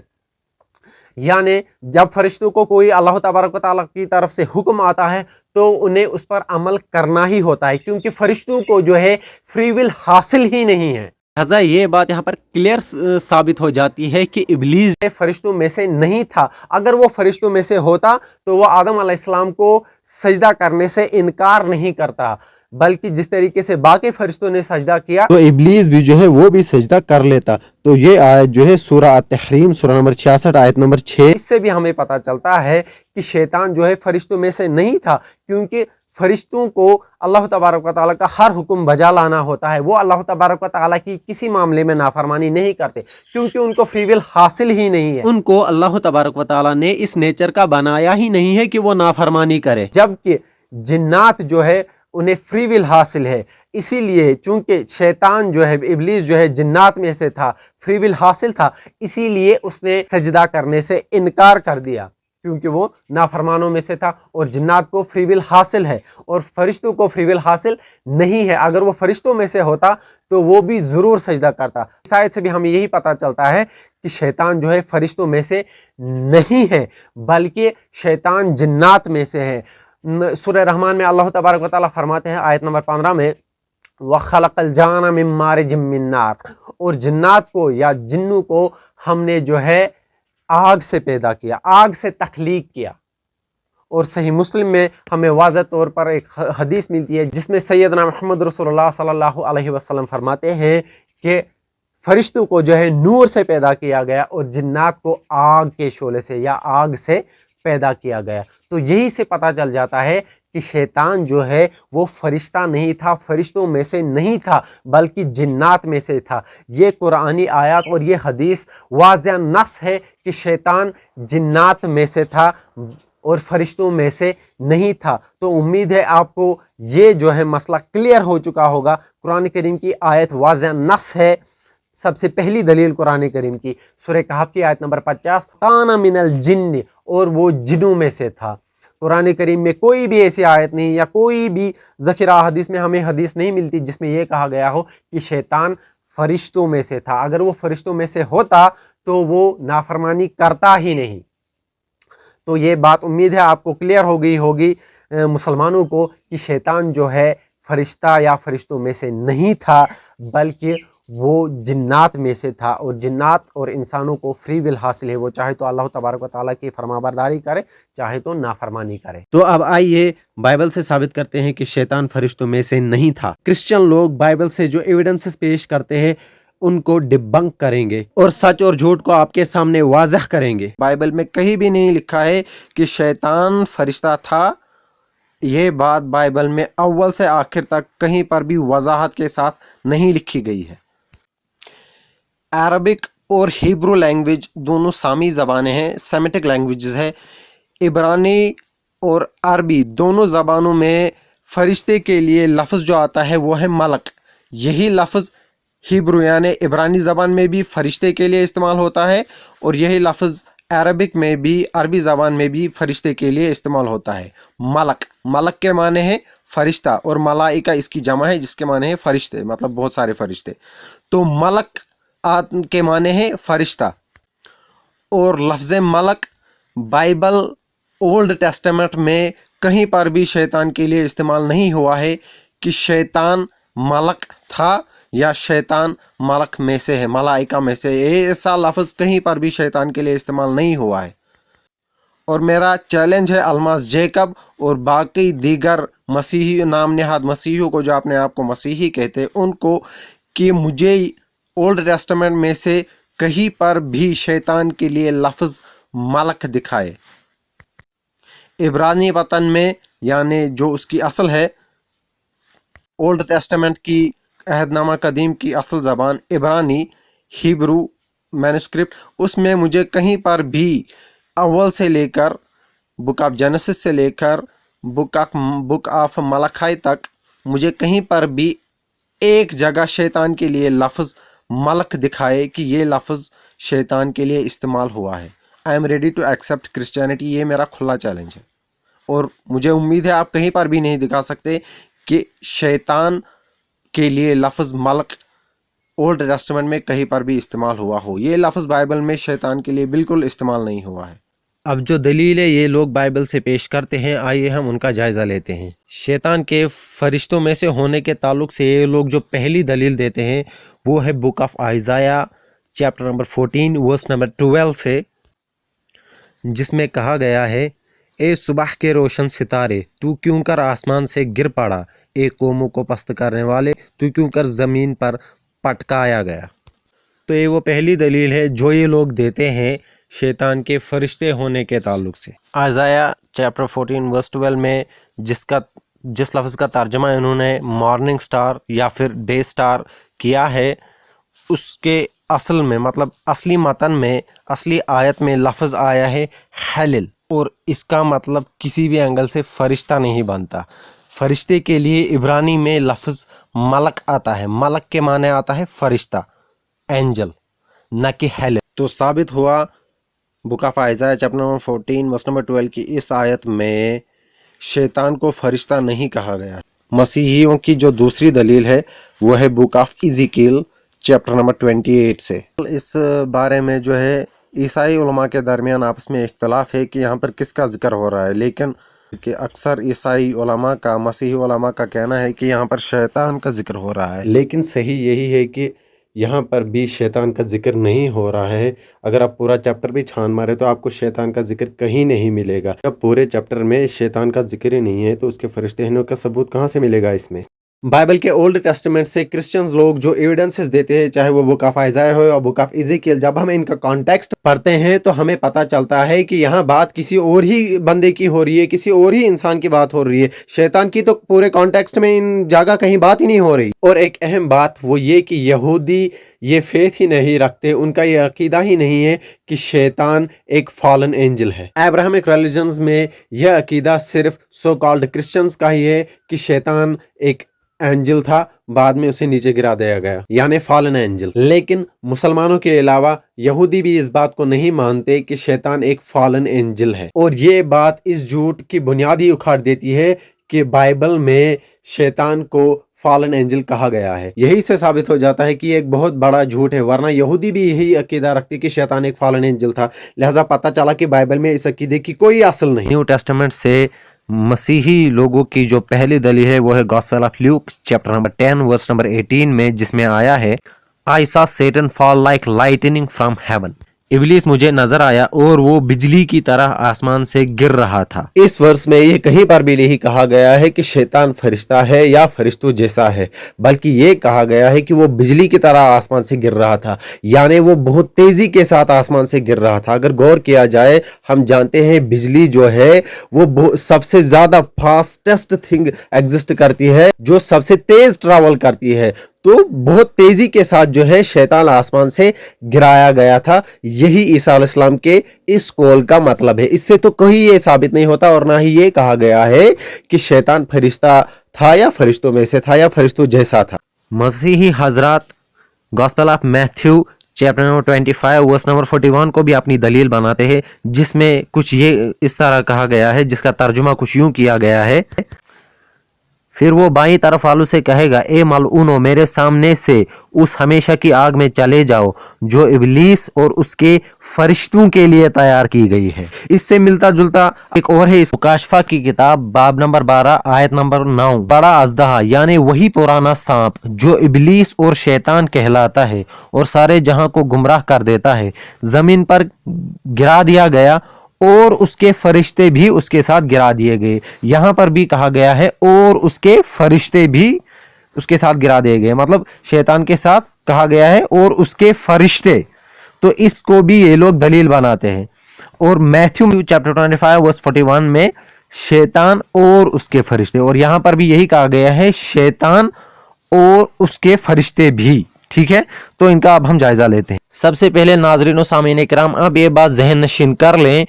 یعنی جب فرشتوں کو کوئی اللہ تبارک و تعالیٰ کی طرف سے حکم آتا ہے تو انہیں اس پر عمل کرنا ہی ہوتا ہے، کیونکہ فرشتوں کو جو ہے فری ول حاصل ہی نہیں ہے۔ لہذا یہ بات یہاں پر کلیئر ثابت ہو جاتی ہے کہ ابلیس فرشتوں میں سے نہیں تھا۔ اگر وہ فرشتوں میں سے ہوتا تو وہ آدم علیہ السلام کو سجدہ کرنے سے انکار نہیں کرتا، بلکہ جس طریقے سے باقی فرشتوں نے سجدہ کیا تو ابلیس بھی جو ہے وہ بھی سجدہ کر لیتا۔ تو یہ آیت جو ہے سورہ التحریم سورہ نمبر 66 آیت نمبر 6، اس سے بھی ہمیں پتہ چلتا ہے کہ شیطان جو ہے فرشتوں میں سے نہیں تھا، کیونکہ فرشتوں کو اللہ تبارک و تعالیٰ کا ہر حکم بجا لانا ہوتا ہے، وہ اللہ تبارک و تعالیٰ کی کسی معاملے میں نافرمانی نہیں کرتے، کیونکہ ان کو فری ول حاصل ہی نہیں ہے، ان کو اللہ تبارک و تعالیٰ نے اس نیچر کا بنایا ہی نہیں ہے کہ وہ نافرمانی کرے، جبکہ جنات جو ہے انہیں فری ول حاصل ہے۔ اسی لیے چونکہ شیطان جو ہے ابلیس جو ہے جنات میں سے تھا، فری ول حاصل تھا، اسی لیے اس نے سجدہ کرنے سے انکار کر دیا، کیونکہ وہ نافرمانوں میں سے تھا اور جنات کو فری ول حاصل ہے اور فرشتوں کو فری ول حاصل نہیں ہے۔ اگر وہ فرشتوں میں سے ہوتا تو وہ بھی ضرور سجدہ کرتا۔ اس آیت سے بھی ہمیں یہی پتہ چلتا ہے کہ شیطان جو ہے فرشتوں میں سے نہیں ہے بلکہ شیطان جنات میں سے ہے۔ سورہ رحمان میں اللہ تبارک و تعالیٰ فرماتے ہیں آیت نمبر 15 میں وَخَلَقَ الْجَانَ مِن مَارِجٍ مِّن نَارٍ، اور جنات کو یا جنوں کو ہم نے جو ہے آگ سے پیدا کیا، آگ سے تخلیق کیا، اور صحیح مسلم میں ہمیں واضح طور پر ایک حدیث ملتی ہے جس میں سیدنا محمد رسول اللہ صلی اللہ علیہ وسلم فرماتے ہیں کہ فرشتوں کو جو ہے نور سے پیدا کیا گیا اور جنات کو آگ کے شعلے سے یا آگ سے پیدا کیا گیا۔ تو یہی سے پتہ چل جاتا ہے کہ شیطان جو ہے وہ فرشتہ نہیں تھا، فرشتوں میں سے نہیں تھا، بلکہ جنات میں سے تھا۔ یہ قرآنی آیات اور یہ حدیث واضح نص ہے کہ شیطان جنات میں سے تھا اور فرشتوں میں سے نہیں تھا۔ تو امید ہے آپ کو یہ جو ہے مسئلہ کلیئر ہو چکا ہوگا۔ قرآن کریم کی آیت واضح نص ہے۔ سب سے پہلی دلیل قرآن کریم کی سورہ کہف کی آیت نمبر 50، کان من الجن، اور وہ جنوں میں سے تھا۔ قرآن کریم میں کوئی بھی ایسی آیت نہیں یا کوئی بھی ذخیرہ حدیث میں ہمیں حدیث نہیں ملتی جس میں یہ کہا گیا ہو کہ شیطان فرشتوں میں سے تھا۔ اگر وہ فرشتوں میں سے ہوتا تو وہ نافرمانی کرتا ہی نہیں۔ تو یہ بات امید ہے آپ کو کلیئر ہو گئی ہوگی مسلمانوں کو کہ شیطان جو ہے فرشتہ یا فرشتوں میں سے نہیں تھا، بلکہ وہ جنات میں سے تھا، اور جنات اور انسانوں کو فری ول حاصل ہے، وہ چاہے تو اللہ تبارک و تعالیٰ کی فرما برداری کرے، چاہے تو نافرمانی کرے۔ تو اب آئیے بائبل سے ثابت کرتے ہیں کہ شیطان فرشتوں میں سے نہیں تھا۔ کرسچن لوگ بائبل سے جو ایویڈنسز پیش کرتے ہیں ان کو ڈبنک کریں گے اور سچ اور جھوٹ کو آپ کے سامنے واضح کریں گے۔ بائبل میں کہیں بھی نہیں لکھا ہے کہ شیطان فرشتہ تھا۔ یہ بات بائبل میں اول سے آخر تک کہیں پر بھی وضاحت کے ساتھ نہیں لکھی گئی ہے۔ عربک اور ہیبرو لینگویج دونوں سامی زبانیں ہیں، سیمیٹک لینگویجز ہے۔ عبرانی اور عربی دونوں زبانوں میں فرشتے کے لیے لفظ جو آتا ہے وہ ہے ملک۔ یہی لفظ ہیبرو یعنی عبرانی زبان میں بھی فرشتے کے لیے استعمال ہوتا ہے، اور یہی لفظ عربک میں بھی، عربی زبان میں بھی فرشتے کے لیے استعمال ہوتا ہے۔ ملک، ملک کے معنی ہے فرشتہ، اور ملائکہ اس کی جمع ہے جس کے معنی ہے فرشتے، مطلب بہت سارے فرشتے۔ تو ملک کے معنی ہے فرشتہ، اور لفظ ملک بائبل اولڈ ٹیسٹمنٹ میں کہیں پر بھی شیطان کے لیے استعمال نہیں ہوا ہے کہ شیطان ملک تھا یا شیطان ملک میں سے ہے، ملائکہ میں سے۔ ایسا لفظ کہیں پر بھی شیطان کے لیے استعمال نہیں ہوا ہے۔ اور میرا چیلنج ہے الماس جیکب اور باقی دیگر مسیحی نام نہاد مسیحیوں کو جو اپنے آپ کو مسیحی کہتے ہیں ان کو، کہ مجھے اولڈ ٹیسٹمنٹ میں سے کہیں پر بھی شیطان کے لیے لفظ ملک دکھائے۔ عبرانی وطن میں یعنی جو اس کی اصل ہے، اولڈ ٹیسٹمنٹ کی عہد نامہ قدیم کی اصل زبان عبرانی ہیبرو مینوسکرپٹ، اس میں مجھے کہیں پر بھی اول سے لے کر بک آف جینیسس سے لے کر بک آف ملخائی تک مجھے کہیں پر بھی ایک جگہ شیطان کے لیے لفظ ملک دکھائے کہ یہ لفظ شیطان کے لیے استعمال ہوا ہے۔ I am ready to accept Christianity, یہ میرا کھلا چیلنج ہے، اور مجھے امید ہے آپ کہیں پر بھی نہیں دکھا سکتے کہ شیطان کے لیے لفظ ملک اولڈ ٹیسٹمنٹ میں کہیں پر بھی استعمال ہوا ہو۔ یہ لفظ بائبل میں شیطان کے لیے بالکل استعمال نہیں ہوا ہے۔ اب جو دلیل ہے یہ لوگ بائبل سے پیش کرتے ہیں، آئیے ہم ان کا جائزہ لیتے ہیں۔ شیطان کے فرشتوں میں سے ہونے کے تعلق سے یہ لوگ جو پہلی دلیل دیتے ہیں وہ ہے book of Isaiah chapter number 14 verse number 12 سے، جس میں کہا گیا ہے، اے صبح کے روشن ستارے تو کیوں کر آسمان سے گر پڑا، اے قوموں کو پست کرنے والے تو کیوں کر زمین پر پٹکایا گیا۔ تو یہ وہ پہلی دلیل ہے جو یہ لوگ دیتے ہیں شیطان کے فرشتے ہونے کے تعلق سے۔ آئزایا چیپٹر 14 ورس 12 میں جس لفظ کا ترجمہ انہوں نے مارننگ سٹار یا پھر ڈے سٹار کیا ہے، اس کے اصل میں مطلب اصلی متن میں، اصلی آیت میں لفظ آیا ہے حلل، اور اس کا مطلب کسی بھی اینگل سے فرشتہ نہیں بنتا۔ فرشتے کے لیے عبرانی میں لفظ ملک آتا ہے، ملک کے معنی آتا ہے فرشتہ، اینجل، نہ کہ حلل۔ تو ثابت ہوا book of Isaiah chapter number 14 verse number 12 کی اس آیت میں شیطان کو فرشتہ نہیں کہا گیا۔ مسیحیوں کی جو دوسری دلیل ہے وہ ہے بک آف ایزیکیل چیپٹر نمبر 28 سے۔ اس بارے میں جو ہے عیسائی علماء کے درمیان آپس میں اختلاف ہے کہ یہاں پر کس کا ذکر ہو رہا ہے، لیکن کہ اکثر عیسائی علماء کا، مسیحی علماء کا کہنا ہے کہ یہاں پر شیطان کا ذکر ہو رہا ہے، لیکن صحیح یہی ہے کہ यहाँ पर भी शैतान का जिक्र नहीं हो रहा है। अगर आप पूरा चैप्टर भी छान मारे तो आपको शैतान का जिक्र कहीं नहीं मिलेगा। जब पूरे चैप्टर में शैतान का जिक्र ही नहीं है तो उसके फरिश्ते होने का सबूत कहाँ से मिलेगा इसमें। बाइबल के ओल्ड टेस्टामेंट से क्रिश्चियंस लोग जो एविडेंसेस देते हैं, चाहे वो बुक ऑफ आइज़ाया हो या बुक ऑफ इज़ेकियल, जब हम इनका कॉन्टेक्स्ट पढ़ते हैं तो हमें पता चलता है कि यहाँ बात किसी और ही बंदे की हो रही है, किसी और ही इंसान की बात हो रही है। शैतान की तो पूरे कॉन्टेक्स्ट में इन जगह कहीं बात ही नहीं हो रही। और एक अहम बात वो ये कि यहूदी ये फेथ ही नहीं रखते, उनका ये अकीदा ही नहीं है कि शैतान एक फॉलन एंजल है। अब्राहमिक रिलीजन्स में यह अकीदा सिर्फ सो कॉल्ड क्रिश्चियंस का ही है कि शैतान एक एंजल था, बाद में उसे नीचे गिरा दिया गया, यानी फॉलन एंजल। लेकिन मुसलमानों के अलावा यहूदी भी इस बात को नहीं मानते कि शैतान एक फॉलन एंजल है। और ये बात इस झूठ की बुनियाद ही उखाड़ देती है कि बाइबल में शैतान को फॉलन एंजल कहा गया है। यही से साबित हो जाता है कि एक बहुत बड़ा झूठ है, वरना यहूदी भी यही अकीदा रखते कि शैतान एक फॉलन एंजल था। लिहाजा पता चला कि बाइबल में इस अकीदे की कोई असल नहीं। न्यू टेस्टामेंट से मसीही लोगों की जो पहली दलील है वो है gospel of Luke chapter number 10 verse number 18 में, जिसमें आया है I saw Satan fall like lightning from heaven. इब्लीस मुझे नजर आया और वो बिजली की तरह आसमान से गिर रहा था। इस वर्ष में ये कहीं पर भी नहीं कहा गया है कि शैतान फरिश्ता है या फरिश्तों जैसा है, बल्कि ये कहा गया है कि वो बिजली की तरह आसमान से गिर रहा था, यानी वो बहुत तेजी के साथ आसमान से गिर रहा था। अगर गौर किया जाए, हम जानते हैं बिजली जो है वो सबसे ज्यादा फास्टेस्ट थिंग एग्जिस्ट करती है, जो सबसे तेज ट्रैवल करती है। तो बहुत तेजी के साथ जो है शैतान आसमान से गिराया गया था। यही ईसा अलैहिस्सलाम के इस कॉल का मतलब है। इससे तो कहीं ये साबित नहीं होता और ना ही ये कहा गया है कि शैतान फरिश्ता था या फरिश्तों में से था या फरिश्तों जैसा था। मसीही हजरात Gospel of Matthew chapter number 25 verse number 41 को भी अपनी दलील बनाते हैं, जिसमें कुछ ये इस तरह कहा गया है, जिसका तर्जुमा कुछ यूं किया गया है, फिर वो बाईं तरफ वालों से कहेगा, ए मलऊनो, मेरे सामने से उस हमेशा की आग में चले जाओ जो इब्लीस और उसके फरिश्तों के लिए तैयार की गई है। इससे मिलता जुलता एक और है, इस मुकाशफा की किताब बाब नंबर 12 आयत नंबर 9, बड़ा अजदहा यानी वही पुराना सांप जो इब्लीस और शैतान कहलाता है और सारे जहां को गुमराह कर देता है, जमीन पर गिरा दिया गया और उसके फरिश्ते भी उसके साथ गिरा दिए गए। यहाँ पर भी कहा गया है और उसके फरिश्ते भी उसके साथ गिरा दिए गए, मतलब शैतान के साथ कहा गया है और उसके फरिश्ते। तो इसको भी ये लोग दलील बनाते हैं। और मैथ्यू चैप्टर 25 वर्स 41 में शैतान और उसके फरिश्ते, और यहाँ पर भी यही कहा गया है शैतान और उसके फरिश्ते भी। ठीक है, तो इनका अब हम जायजा लेते हैं। सबसे पहले नाज़रीन व सामीन इकराम, अब ये बात जहन नशीन कर लें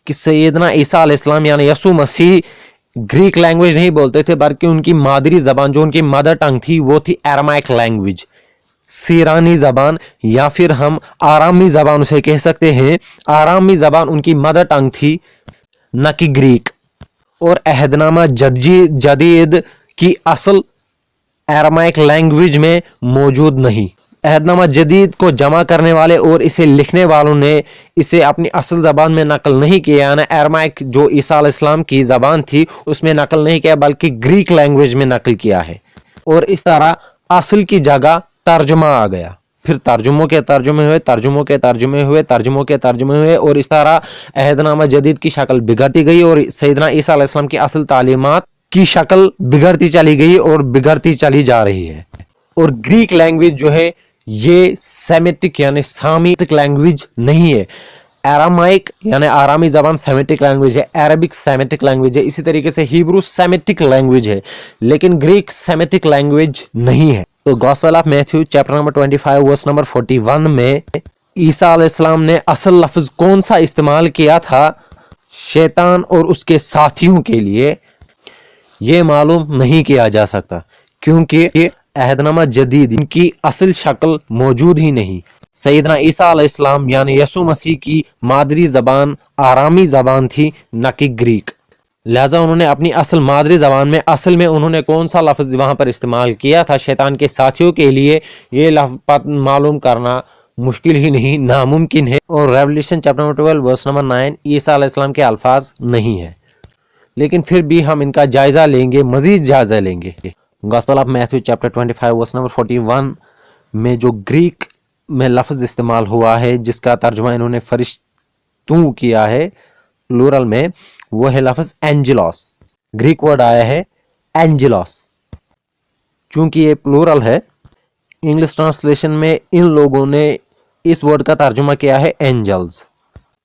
कि सैयदना ईसा अलैहिस्सलाम यानी यसू मसीह ग्रीक लैंग्वेज नहीं बोलते थे, बल्कि उनकी मादरी जबान जो उनकी मदर टंग थी वो थी अरामाइक लैंग्वेज, सीरानी जबान, या फिर हम आरामी जबान उसे कह सकते हैं। आरामी जबान उनकी मदर टंग थी, न कि ग्रीक। और अहदनामा जदीद की असल अरामाइक लैंग्वेज में मौजूद नहीं। अहदनामा जदीद को जमा करने वाले और इसे लिखने वालों ने इसे अपनी असल ज़बान में नकल नहीं किया, यानी अरामाइक जो ईसा अलैहिस्सलाम की ज़बान थी उसमें नकल नहीं किया, बल्कि ग्रीक लैंग्वेज में नकल किया है। और इस तरह असल की जगह तर्जुमा आ गया, फिर तर्जुमों के तर्जुमे हुए, तर्जुमों के तर्जुमे हुए, तर्जुमों के तर्जुमे हुए, और इस तरह अहदनामा जदीद की शक्ल बिगड़ती गई और सैयदना ईसा अलैहिस्सलाम की असल तालीमात की शक्ल बिगड़ती चली गई और बिगड़ती चली जा रही है। और ग्रीक लैंग्वेज जो है ये सेमेटिक यानी सामिटिक लैंग्वेज नहीं है। अरामाइक यानी आरामी जबान सेमेटिक लैंग्वेज है, अरबिक सेमेटिक लैंग्वेज है, इसी तरीके से हिब्रू सेमेटिक लैंग्वेज है, लेकिन ग्रीक सेमेटिक लैंग्वेज नहीं है। तो Gospel of Matthew chapter number 25 verse number 41 में ईसा अलैहिस्सलाम ने असल लफ्ज कौन सा इस्तेमाल किया था शैतान और उसके साथियों के लिए, ये मालूम नहीं किया जा सकता, क्योंकि अहदनामा जदीद इनकी असल शक्ल मौजूद ही नहीं। सैयदना ईसा अलैहिस्सलाम यानी यसू मसीह की मादरी जबान आरामी जबान थी, न कि ग्रीक। लिहाजा उन्होंने अपनी असल मादरी जबान में असल में उन्होंने कौन सा लफ्ज वहां पर इस्तेमाल किया था शैतान के साथियों के लिए, ये लफ्ज मालूम करना मुश्किल ही नहीं, नामुमकिन है। और Revelation chapter number 12 verse number 9 ईसा अलैहिस्सलाम के अल्फाज नहीं है, लेकिन फिर भी हम इनका जायजा लेंगे, मजीद जायजा लेंगे। Gospel of Matthew chapter 25 verse number 41 में जो ग्रीक में लफ्ज़ इस्तेमाल हुआ है जिसका तर्जुमा इन्होंने फरिश्तों किया है प्लूरल में, वो है लफ्ज़ एंजेलॉस। ग्रीक वर्ड आया है एंजेलॉस। चूंकि ये प्लूरल है, इंग्लिश ट्रांसलेशन में इन लोगों ने इस वर्ड का तर्जुमा किया है एंजल्स।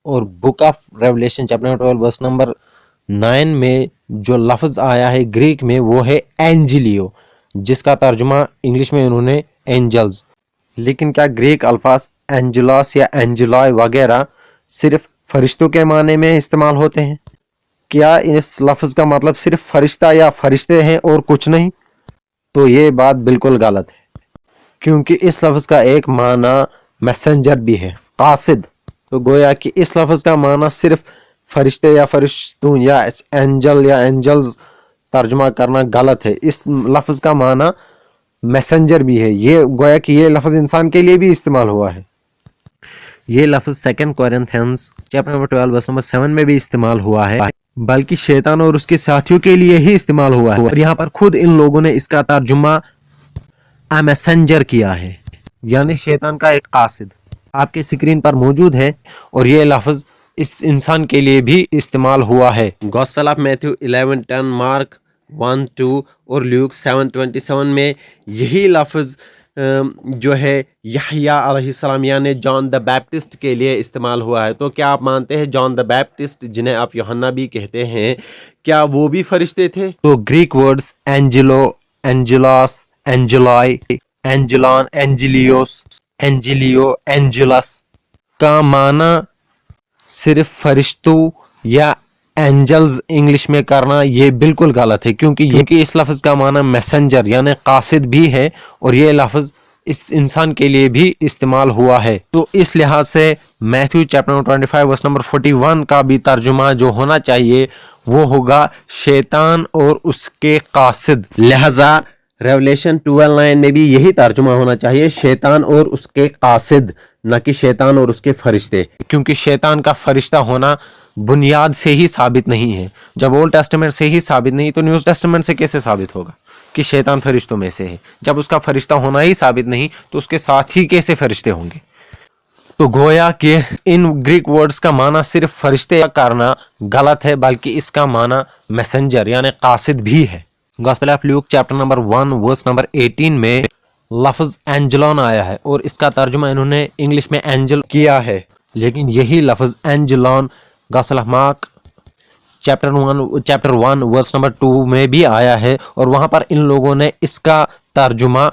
और Book of Revelation chapter 12 verse number 9 में जो लफ्ज़ आया है ग्रीक में वो है एंजिलियो, जिसका तर्जुमा इंग्लिश में उन्होंने एंजल्स। लेकिन क्या ग्रीक अल्फाज एंजेलॉस या एंजेलॉय वगैरह सिर्फ फरिश्तों के माने में इस्तेमाल होते हैं? क्या इस लफ्ज़ का मतलब सिर्फ फरिश्ता या फरिश्ते हैं और कुछ नहीं? तो ये बात बिल्कुल गलत है, क्योंकि इस लफ्ज़ का एक माना मैसेंजर भी है, कासिद। तो गोया कि इस लफ्ज़ का माना सिर्फ फरिश्ते या फरिश्तों या एंजल या एंजल्स तर्जुमा करना गलत है। इस लफ्ज़ का माना मैसेंजर भी है। ये गोया कि ये लफ्ज़ इंसान के लिए भी इस्तेमाल हुआ है। ये लफ्ज़ 2 कोरिन्थियंस चैप्टर नंबर 12 वर्स नंबर 7 में भी इस्तेमाल हुआ है, बल्कि शैतान और उसके साथियों के लिए ही इस्तेमाल हुआ है। और यहाँ पर खुद इन लोगों ने इसका तर्जुमा अ मैसेंजर किया है, यानी शैतान का एक कासिद। आपके स्क्रीन पर मौजूद है और ये लफ्ज़ इस इंसान के लिए भी इस्तेमाल हुआ है। गॉस्पेल ऑफ मैथ्यू 11:10, मार्क 1:2 और ल्यूक 7:27 में यही लफ्ज़ जो है यहया अलैहिस्सलाम यानी जॉन द बैप्टिस्ट के लिए इस्तेमाल हुआ है। तो क्या आप मानते हैं जॉन द बैप्टिस्ट, जिन्हें आप यूहन्ना भी कहते हैं, क्या वो भी फरिश्ते थे? तो ग्रीक वर्ड्स एंजेलो, एंजेलॉस, एंजेलॉय, एंजेलॉन, एंजेलियोस, एंजेलियो, एंजेलस का माना सिर्फ फरिश्तों या एंजल्स इंग्लिश में करना ये बिल्कुल गलत है, क्योंकि इस लफ्ज़ का माना मैसेंजर यानी कासिद भी है और ये लफ्ज़ इस इंसान के लिए भी इस्तेमाल हुआ है। तो इस लिहाज से मैथ्यू चैप्टर 25 वर्स नंबर 41 का भी तर्जुमा जो होना चाहिए वो होगा शैतान और उसके कासिद। लिहाजा रेवलेशन 12:9 में भी यही तर्जुमा होना चाहिए, शैतान और उसके कासिद, न कि शैतान और उसके फरिश्ते, क्योंकि शैतान का फरिश्ता होना बुनियाद से ही साबित नहीं है। जब ओल्ड टेस्टामेंट से ही साबित नहीं तो न्यू टेस्टामेंट से कैसे साबित होगा कि शैतान फरिश्तों में से है? जब उसका फरिश्ता होना ही साबित नहीं तो उसके साथ ही कैसे फरिश्ते होंगे? तो गोया कि इन ग्रीक वर्ड्स का माना सिर्फ फरिश्ते करना गलत है, बल्कि इसका माना मैसेंजर यानी कासिद भी है। Gospel of Luke chapter number 1 verse number 18 में लफ्ज़ एंजलॉन आया है और इसका तर्जुमा इन्होंने इंग्लिश में एंजल किया है, लेकिन यही लफ्ज़ एंजलॉन gospel of Mark chapter 1 verse number 2 में भी आया है और वहां पर इन लोगों ने इसका तर्जुमा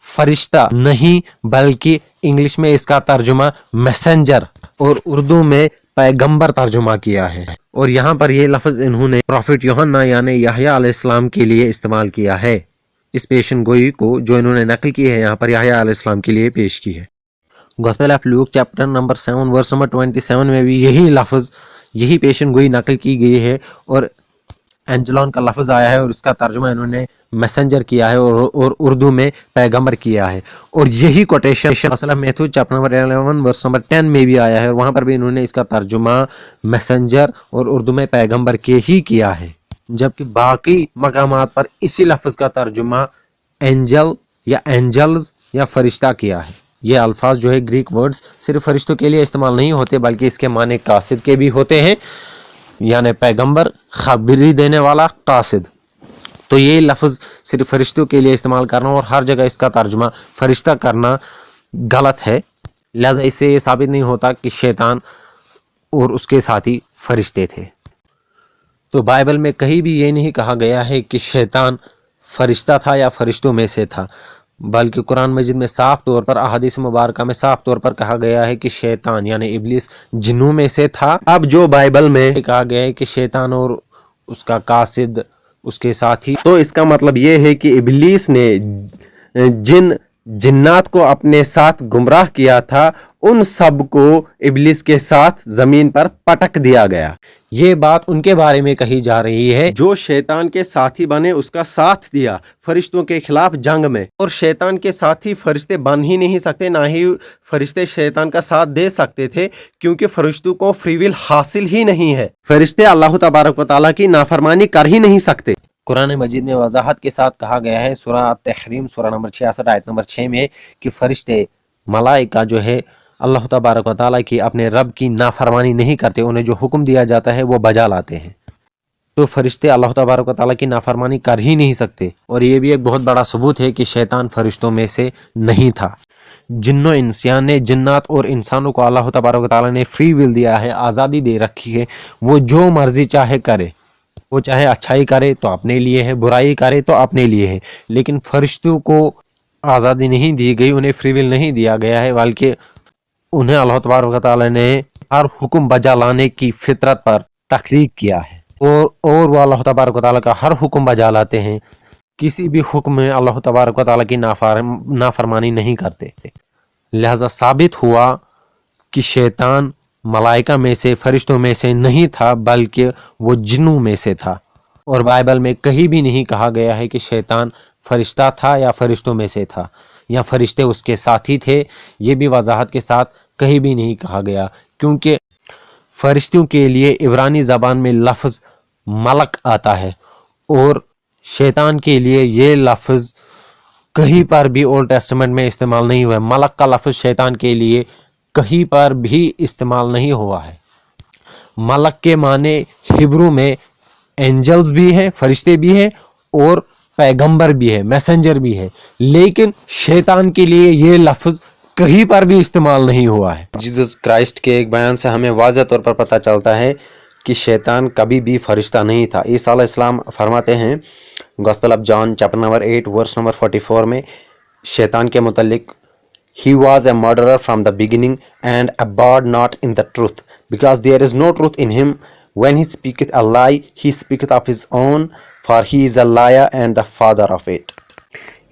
फरिश्ता नहीं बल्कि इंग्लिश में इसका तर्जुमा मैसेंजर और उर्दू में पैगंबर तर्जुमा किया है। और यहाँ पर ये लफ्ज़ इन्होंने प्रॉफिट यूहन्ना यानी यहया अलैहिस्सलाम के लिए इस्तेमाल किया है। इस पेशन गोई को जो इन्होंने नकल की है यहाँ पर यहया अलैहिस्सलाम के लिए पेश की है। Gospel of Luke chapter number 7 verse number 27 में भी यही लफ्ज़ यही पेशन गोई नकल की गई है और एंजलॉन का लफ्ज़ आया है और इसका तर्जुमा इन्होंने मैसेंजर किया है और उर्दू में पैगंबर किया है। और यही quotation Matthew chapter number 11 verse number 10 में भी आया है और वहाँ पर भी इन्होंने इसका तर्जुमा मैसेंजर और उर्दू में पैगंबर के ही किया है, जबकि बाकी मकामात पर इसी लफ्ज़ का तर्जुमा एंजल या एंजल्स या फरिश्ता किया है। ये अल्फाज जो है ग्रीक वर्ड्स सिर्फ फरिश्तों के लिए इस्तेमाल नहीं होते, बल्कि इसके माने कासिद के भी होते हैं, यानी पैगंबर, खबरी देने वाला, कासिद। तो ये लफ्ज़ सिर्फ फरिश्तों के लिए इस्तेमाल करना और हर जगह इसका तर्जुमा फरिश्ता करना गलत है। लिहाजा इससे ये साबित नहीं होता कि शैतान और उसके साथी फरिश्ते थे। तो बाइबल में कहीं भी ये नहीं कहा गया है कि शैतान फरिश्ता था या फरिश्तों में से था, बल्कि कुरान मजीद में साफ तौर पर अहादीस मुबारका में साफ तौर पर कहा गया है कि शैतान यानी इब्लिस जिन्नों में से था। अब जो बाइबल में कहा गया है कि शैतान और उसका कासिद उसके साथी, तो इसका मतलब ये है कि इब्लिस ने जिन्नात को अपने साथ गुमराह किया था, उन सब को इब्लिस के साथ जमीन पर पटक दिया गया। ये बात उनके बारे में कही जा रही है जो शैतान के साथी बने, उसका साथ दिया फरिश्तों के खिलाफ जंग में। और शैतान के साथी फरिश्ते बन ही नहीं सकते, ना ही फरिश्ते शैतान का साथ दे सकते थे, क्योंकि फरिश्तों को फ्री विल हासिल ही नहीं है। फरिश्ते अल्लाह तबारक व तआला की नाफरमानी कर ही नहीं सकते। कुरान मजीद में वजाहत के साथ कहा गया है सूरह तहरीम सूरह नंबर 66 आयत नंबर 6 में कि फरिश्ते मलाइका जो है अल्लाह तबारक व तआला की अपने रब की नाफरमानी नहीं करते, उन्हें जो हुक्म दिया जाता है वो बजा लाते हैं। तो फरिश्ते अल्लाह तबारक व तआला की नाफरमानी कर ही नहीं सकते। और ये भी एक बहुत बड़ा सबूत है कि शैतान फरिश्तों में से नहीं था। जिन्नो इंसान ने, जिन्नात और इंसानों को अल्लाह तबारक व तआला ने फ्री विल दिया है, आज़ादी दे रखी है, वो जो मर्जी चाहे करे। वो चाहे अच्छाई करे तो अपने लिए है, बुराई करे तो अपने लिए है, लेकिन फरिश्तों को आज़ादी नहीं दी गई, उन्हें फ्री विल नहीं दिया गया है, बल्कि उन्हें अल्लाह तबारक व तआला ने हर हुक्म बजा लाने की फितरत पर तख्लीक किया है। और वो अल्लाह तबारक व तआला का हर हुक्म बजा लाते हैं। किसी भी हुक्म में अल्लाह तबारक व तआला की नाफरमानी नहीं करते। लिहाजा साबित हुआ कि शैतान मलाइका में से, फरिश्तों में से नहीं था, बल्कि वो जिन्नों में से था। और बाइबल में कहीं भी नहीं कहा गया है कि शैतान फरिश्ता था या फरिश्तों में से था या फरिश्ते उसके साथी थे। ये भी वजाहत के साथ कहीं भी नहीं कहा गया, क्योंकि फरिश्तों के लिए इब्रानी ज़बान में लफ्ज़ मलक आता है और शैतान के लिए ये लफ्ज़ कहीं पर भी ओल्ड टेस्टामेंट में इस्तेमाल नहीं हुआ है। मलक का लफ्ज़ शैतान के लिए कहीं पर भी इस्तेमाल नहीं हुआ है। मलक के माने हिब्रू में एंजल्स भी है, फरिश्ते भी है, और पैगंबर भी है, मैसेंजर भी है, लेकिन शैतान के लिए ये लफ्ज़ कहीं पर भी इस्तेमाल नहीं हुआ है। जीसस क्राइस्ट के एक बयान से हमें वाज़ह तौर पर पता चलता है कि शैतान कभी भी फरिश्ता नहीं था। ईसा अलैहिस्सलाम फरमाते हैं Gospel of John chapter number 8 verse number 44 में शैतान के मुतल्लिक, He was a murderer from the beginning and abode not in the truth, because there is no truth in him. When he speaketh a lie, he speaketh of his own, for he is a liar and the father of it.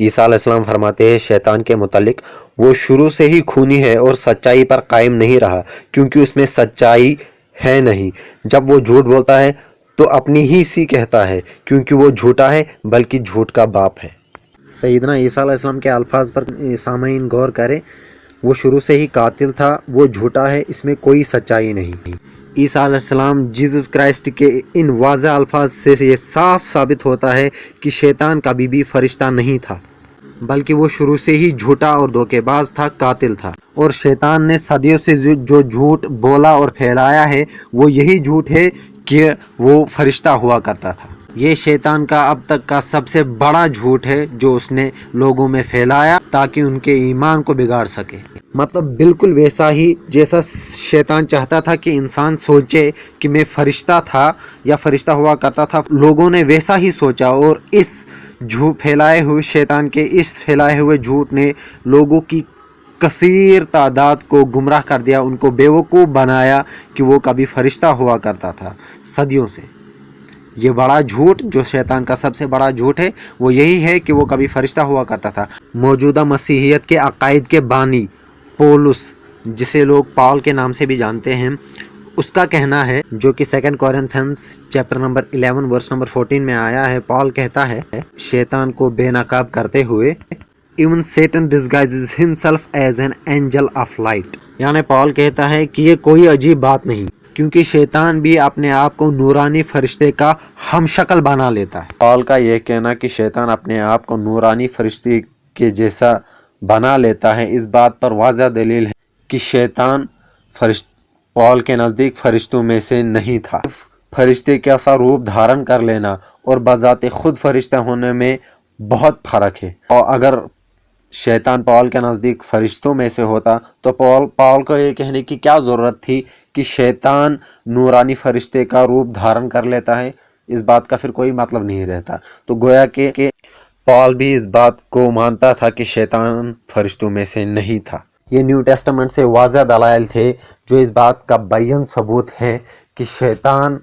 ईसा अलैहिस्सलाम फरमाते हैं शैतान के मुतल्लिक, वो शुरू से ही खूनी है और सच्चाई पर कायम नहीं रहा, क्योंकि उसमें सच्चाई है नहीं। जब वो झूठ बोलता है तो अपनी ही सी कहता है, क्योंकि वो झूठा है, बल्कि झूठ का बाप है। सैयदना ईसा अलैहिस्सलाम के अल्फाज पर सामईन गौर करें, वो शुरू से ही कातिल था, वो झूठा है, इसमें कोई सच्चाई नहीं। ईसा अलैहिस्सलाम जीसस क्राइस्ट के इन वाज़ह अल्फाज से ये साफ साबित होता है कि शैतान कभी भी फरिश्ता नहीं था, बल्कि वो शुरू से ही झूठा और धोखेबाज था, कातिल था। और शैतान ने सदियों से जो झूठ बोला और फैलाया है, वो यही झूठ है कि वो फरिश्ता हुआ करता था। ये शैतान का अब तक का सबसे बड़ा झूठ है जो उसने लोगों में फैलाया ताकि उनके ईमान को बिगाड़ सके। मतलब बिल्कुल वैसा ही जैसा शैतान चाहता था कि इंसान सोचे कि मैं फरिश्ता था या फरिश्ता हुआ करता था, लोगों ने वैसा ही सोचा, और इस झूठ फैलाए हुए शैतान के इस फैलाए हुए झूठ ने लोगों की कसीर तादाद को गुमराह कर दिया, उनको बेवकूफ़ बनाया कि वो कभी फरिश्ता हुआ करता था सदियों से। ये बड़ा झूठ जो शैतान का सबसे बड़ा झूठ है वो यही है कि वो कभी फरिश्ता हुआ करता था। मौजूदा मसीहियत के अकायद के बानी पौलुस, जिसे लोग पॉल के नाम से भी जानते हैं, उसका कहना है, जो कि 2 कोरिन्थियंस चैप्टर नंबर 11 वर्स नंबर 14 में आया है। पॉल कहता है शैतान को बेनकाब करते हुए, even Satan disguises himself as an angel of light। यानी पॉल कहता है कि ये कोई अजीब बात नहीं, क्योंकि शैतान भी अपने आप को नूरानी फरिश्ते का हमशक्ल बना लेता है। पॉल का यह कहना कि शैतान अपने आप को नूरानी फरिश्ते के जैसा बना लेता है, इस बात पर वाज़ह दलील है कि शैतान पॉल के नज़दीक फरिश्तों में से नहीं था। फरिश्ते का सा रूप धारण कर लेना और बजाते खुद फरिश्ता होने में बहुत फ़र्क है। और अगर शैतान पॉल के नज़दीक फरिश्तों में से होता तो पॉल को ये कहने की क्या ज़रूरत थी कि शैतान नूरानी फरिश्ते का रूप धारण कर लेता है। इस बात का फिर कोई मतलब नहीं रहता। तो गोया कि पॉल भी इस बात को मानता था कि शैतान फरिश्तों में से नहीं था। ये न्यू टेस्टामेंट से वाज़ह दलाइल थे जो इस बात का बैन सबूत है कि शैतान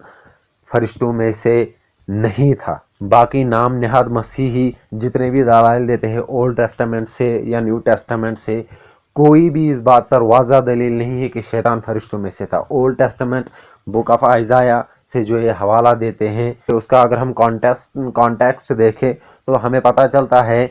फरिश्तों में से नहीं था। बाकी नाम निहाद मसीही जितने भी दलाइल देते हैं ओल्ड टेस्टामेंट से या न्यू टेस्टामेंट से, कोई भी इस बात पर वाज़ह दलील नहीं है कि शैतान फरिश्तों में से था। ओल्ड टेस्टामेंट बुक ऑफ आइज़ाया से जो ये हवाला देते हैं, तो उसका अगर हम कॉन्टेक्स्ट देखें तो हमें पता चलता है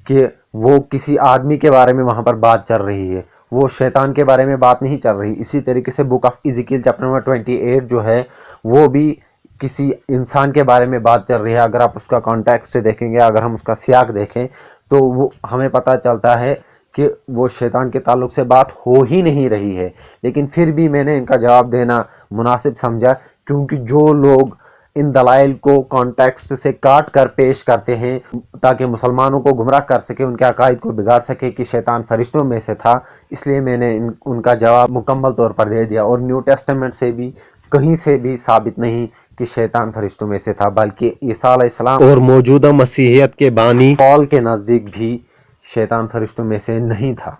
कि वो किसी आदमी के बारे में वहाँ पर बात चल रही है, वो शैतान के बारे में बात नहीं चल रही। इसी तरीके से बुक ऑफ इज़िकियल चैप्टर नंबर 28 जो है वो भी किसी इंसान के बारे में बात चल रही है, अगर आप उसका कॉन्टेक्स्ट देखेंगे, अगर हम उसका सियाक देखें तो वो हमें पता चलता है कि वो शैतान के ताल्लुक से बात हो ही नहीं रही है। लेकिन फिर भी मैंने इनका जवाब देना मुनासिब समझा, क्योंकि जो लोग इन दलाइल को कॉन्टेक्स्ट से काट कर पेश करते हैं ताकि मुसलमानों को गुमराह कर सके, उनके अकायद को बिगाड़ सके कि शैतान फरिश्तों में से था, इसलिए मैंने उनका जवाब मुकम्मल तौर पर दे दिया। और न्यू टेस्टामेंट से भी कहीं से भी साबित नहीं कि शैतान फरिश्तों में से था, बल्कि ईसा अलैहिस्सलाम और मौजूदा मसीहियत के बानी पॉल के नज़दीक भी शैतान फरिश्तों में से नहीं था।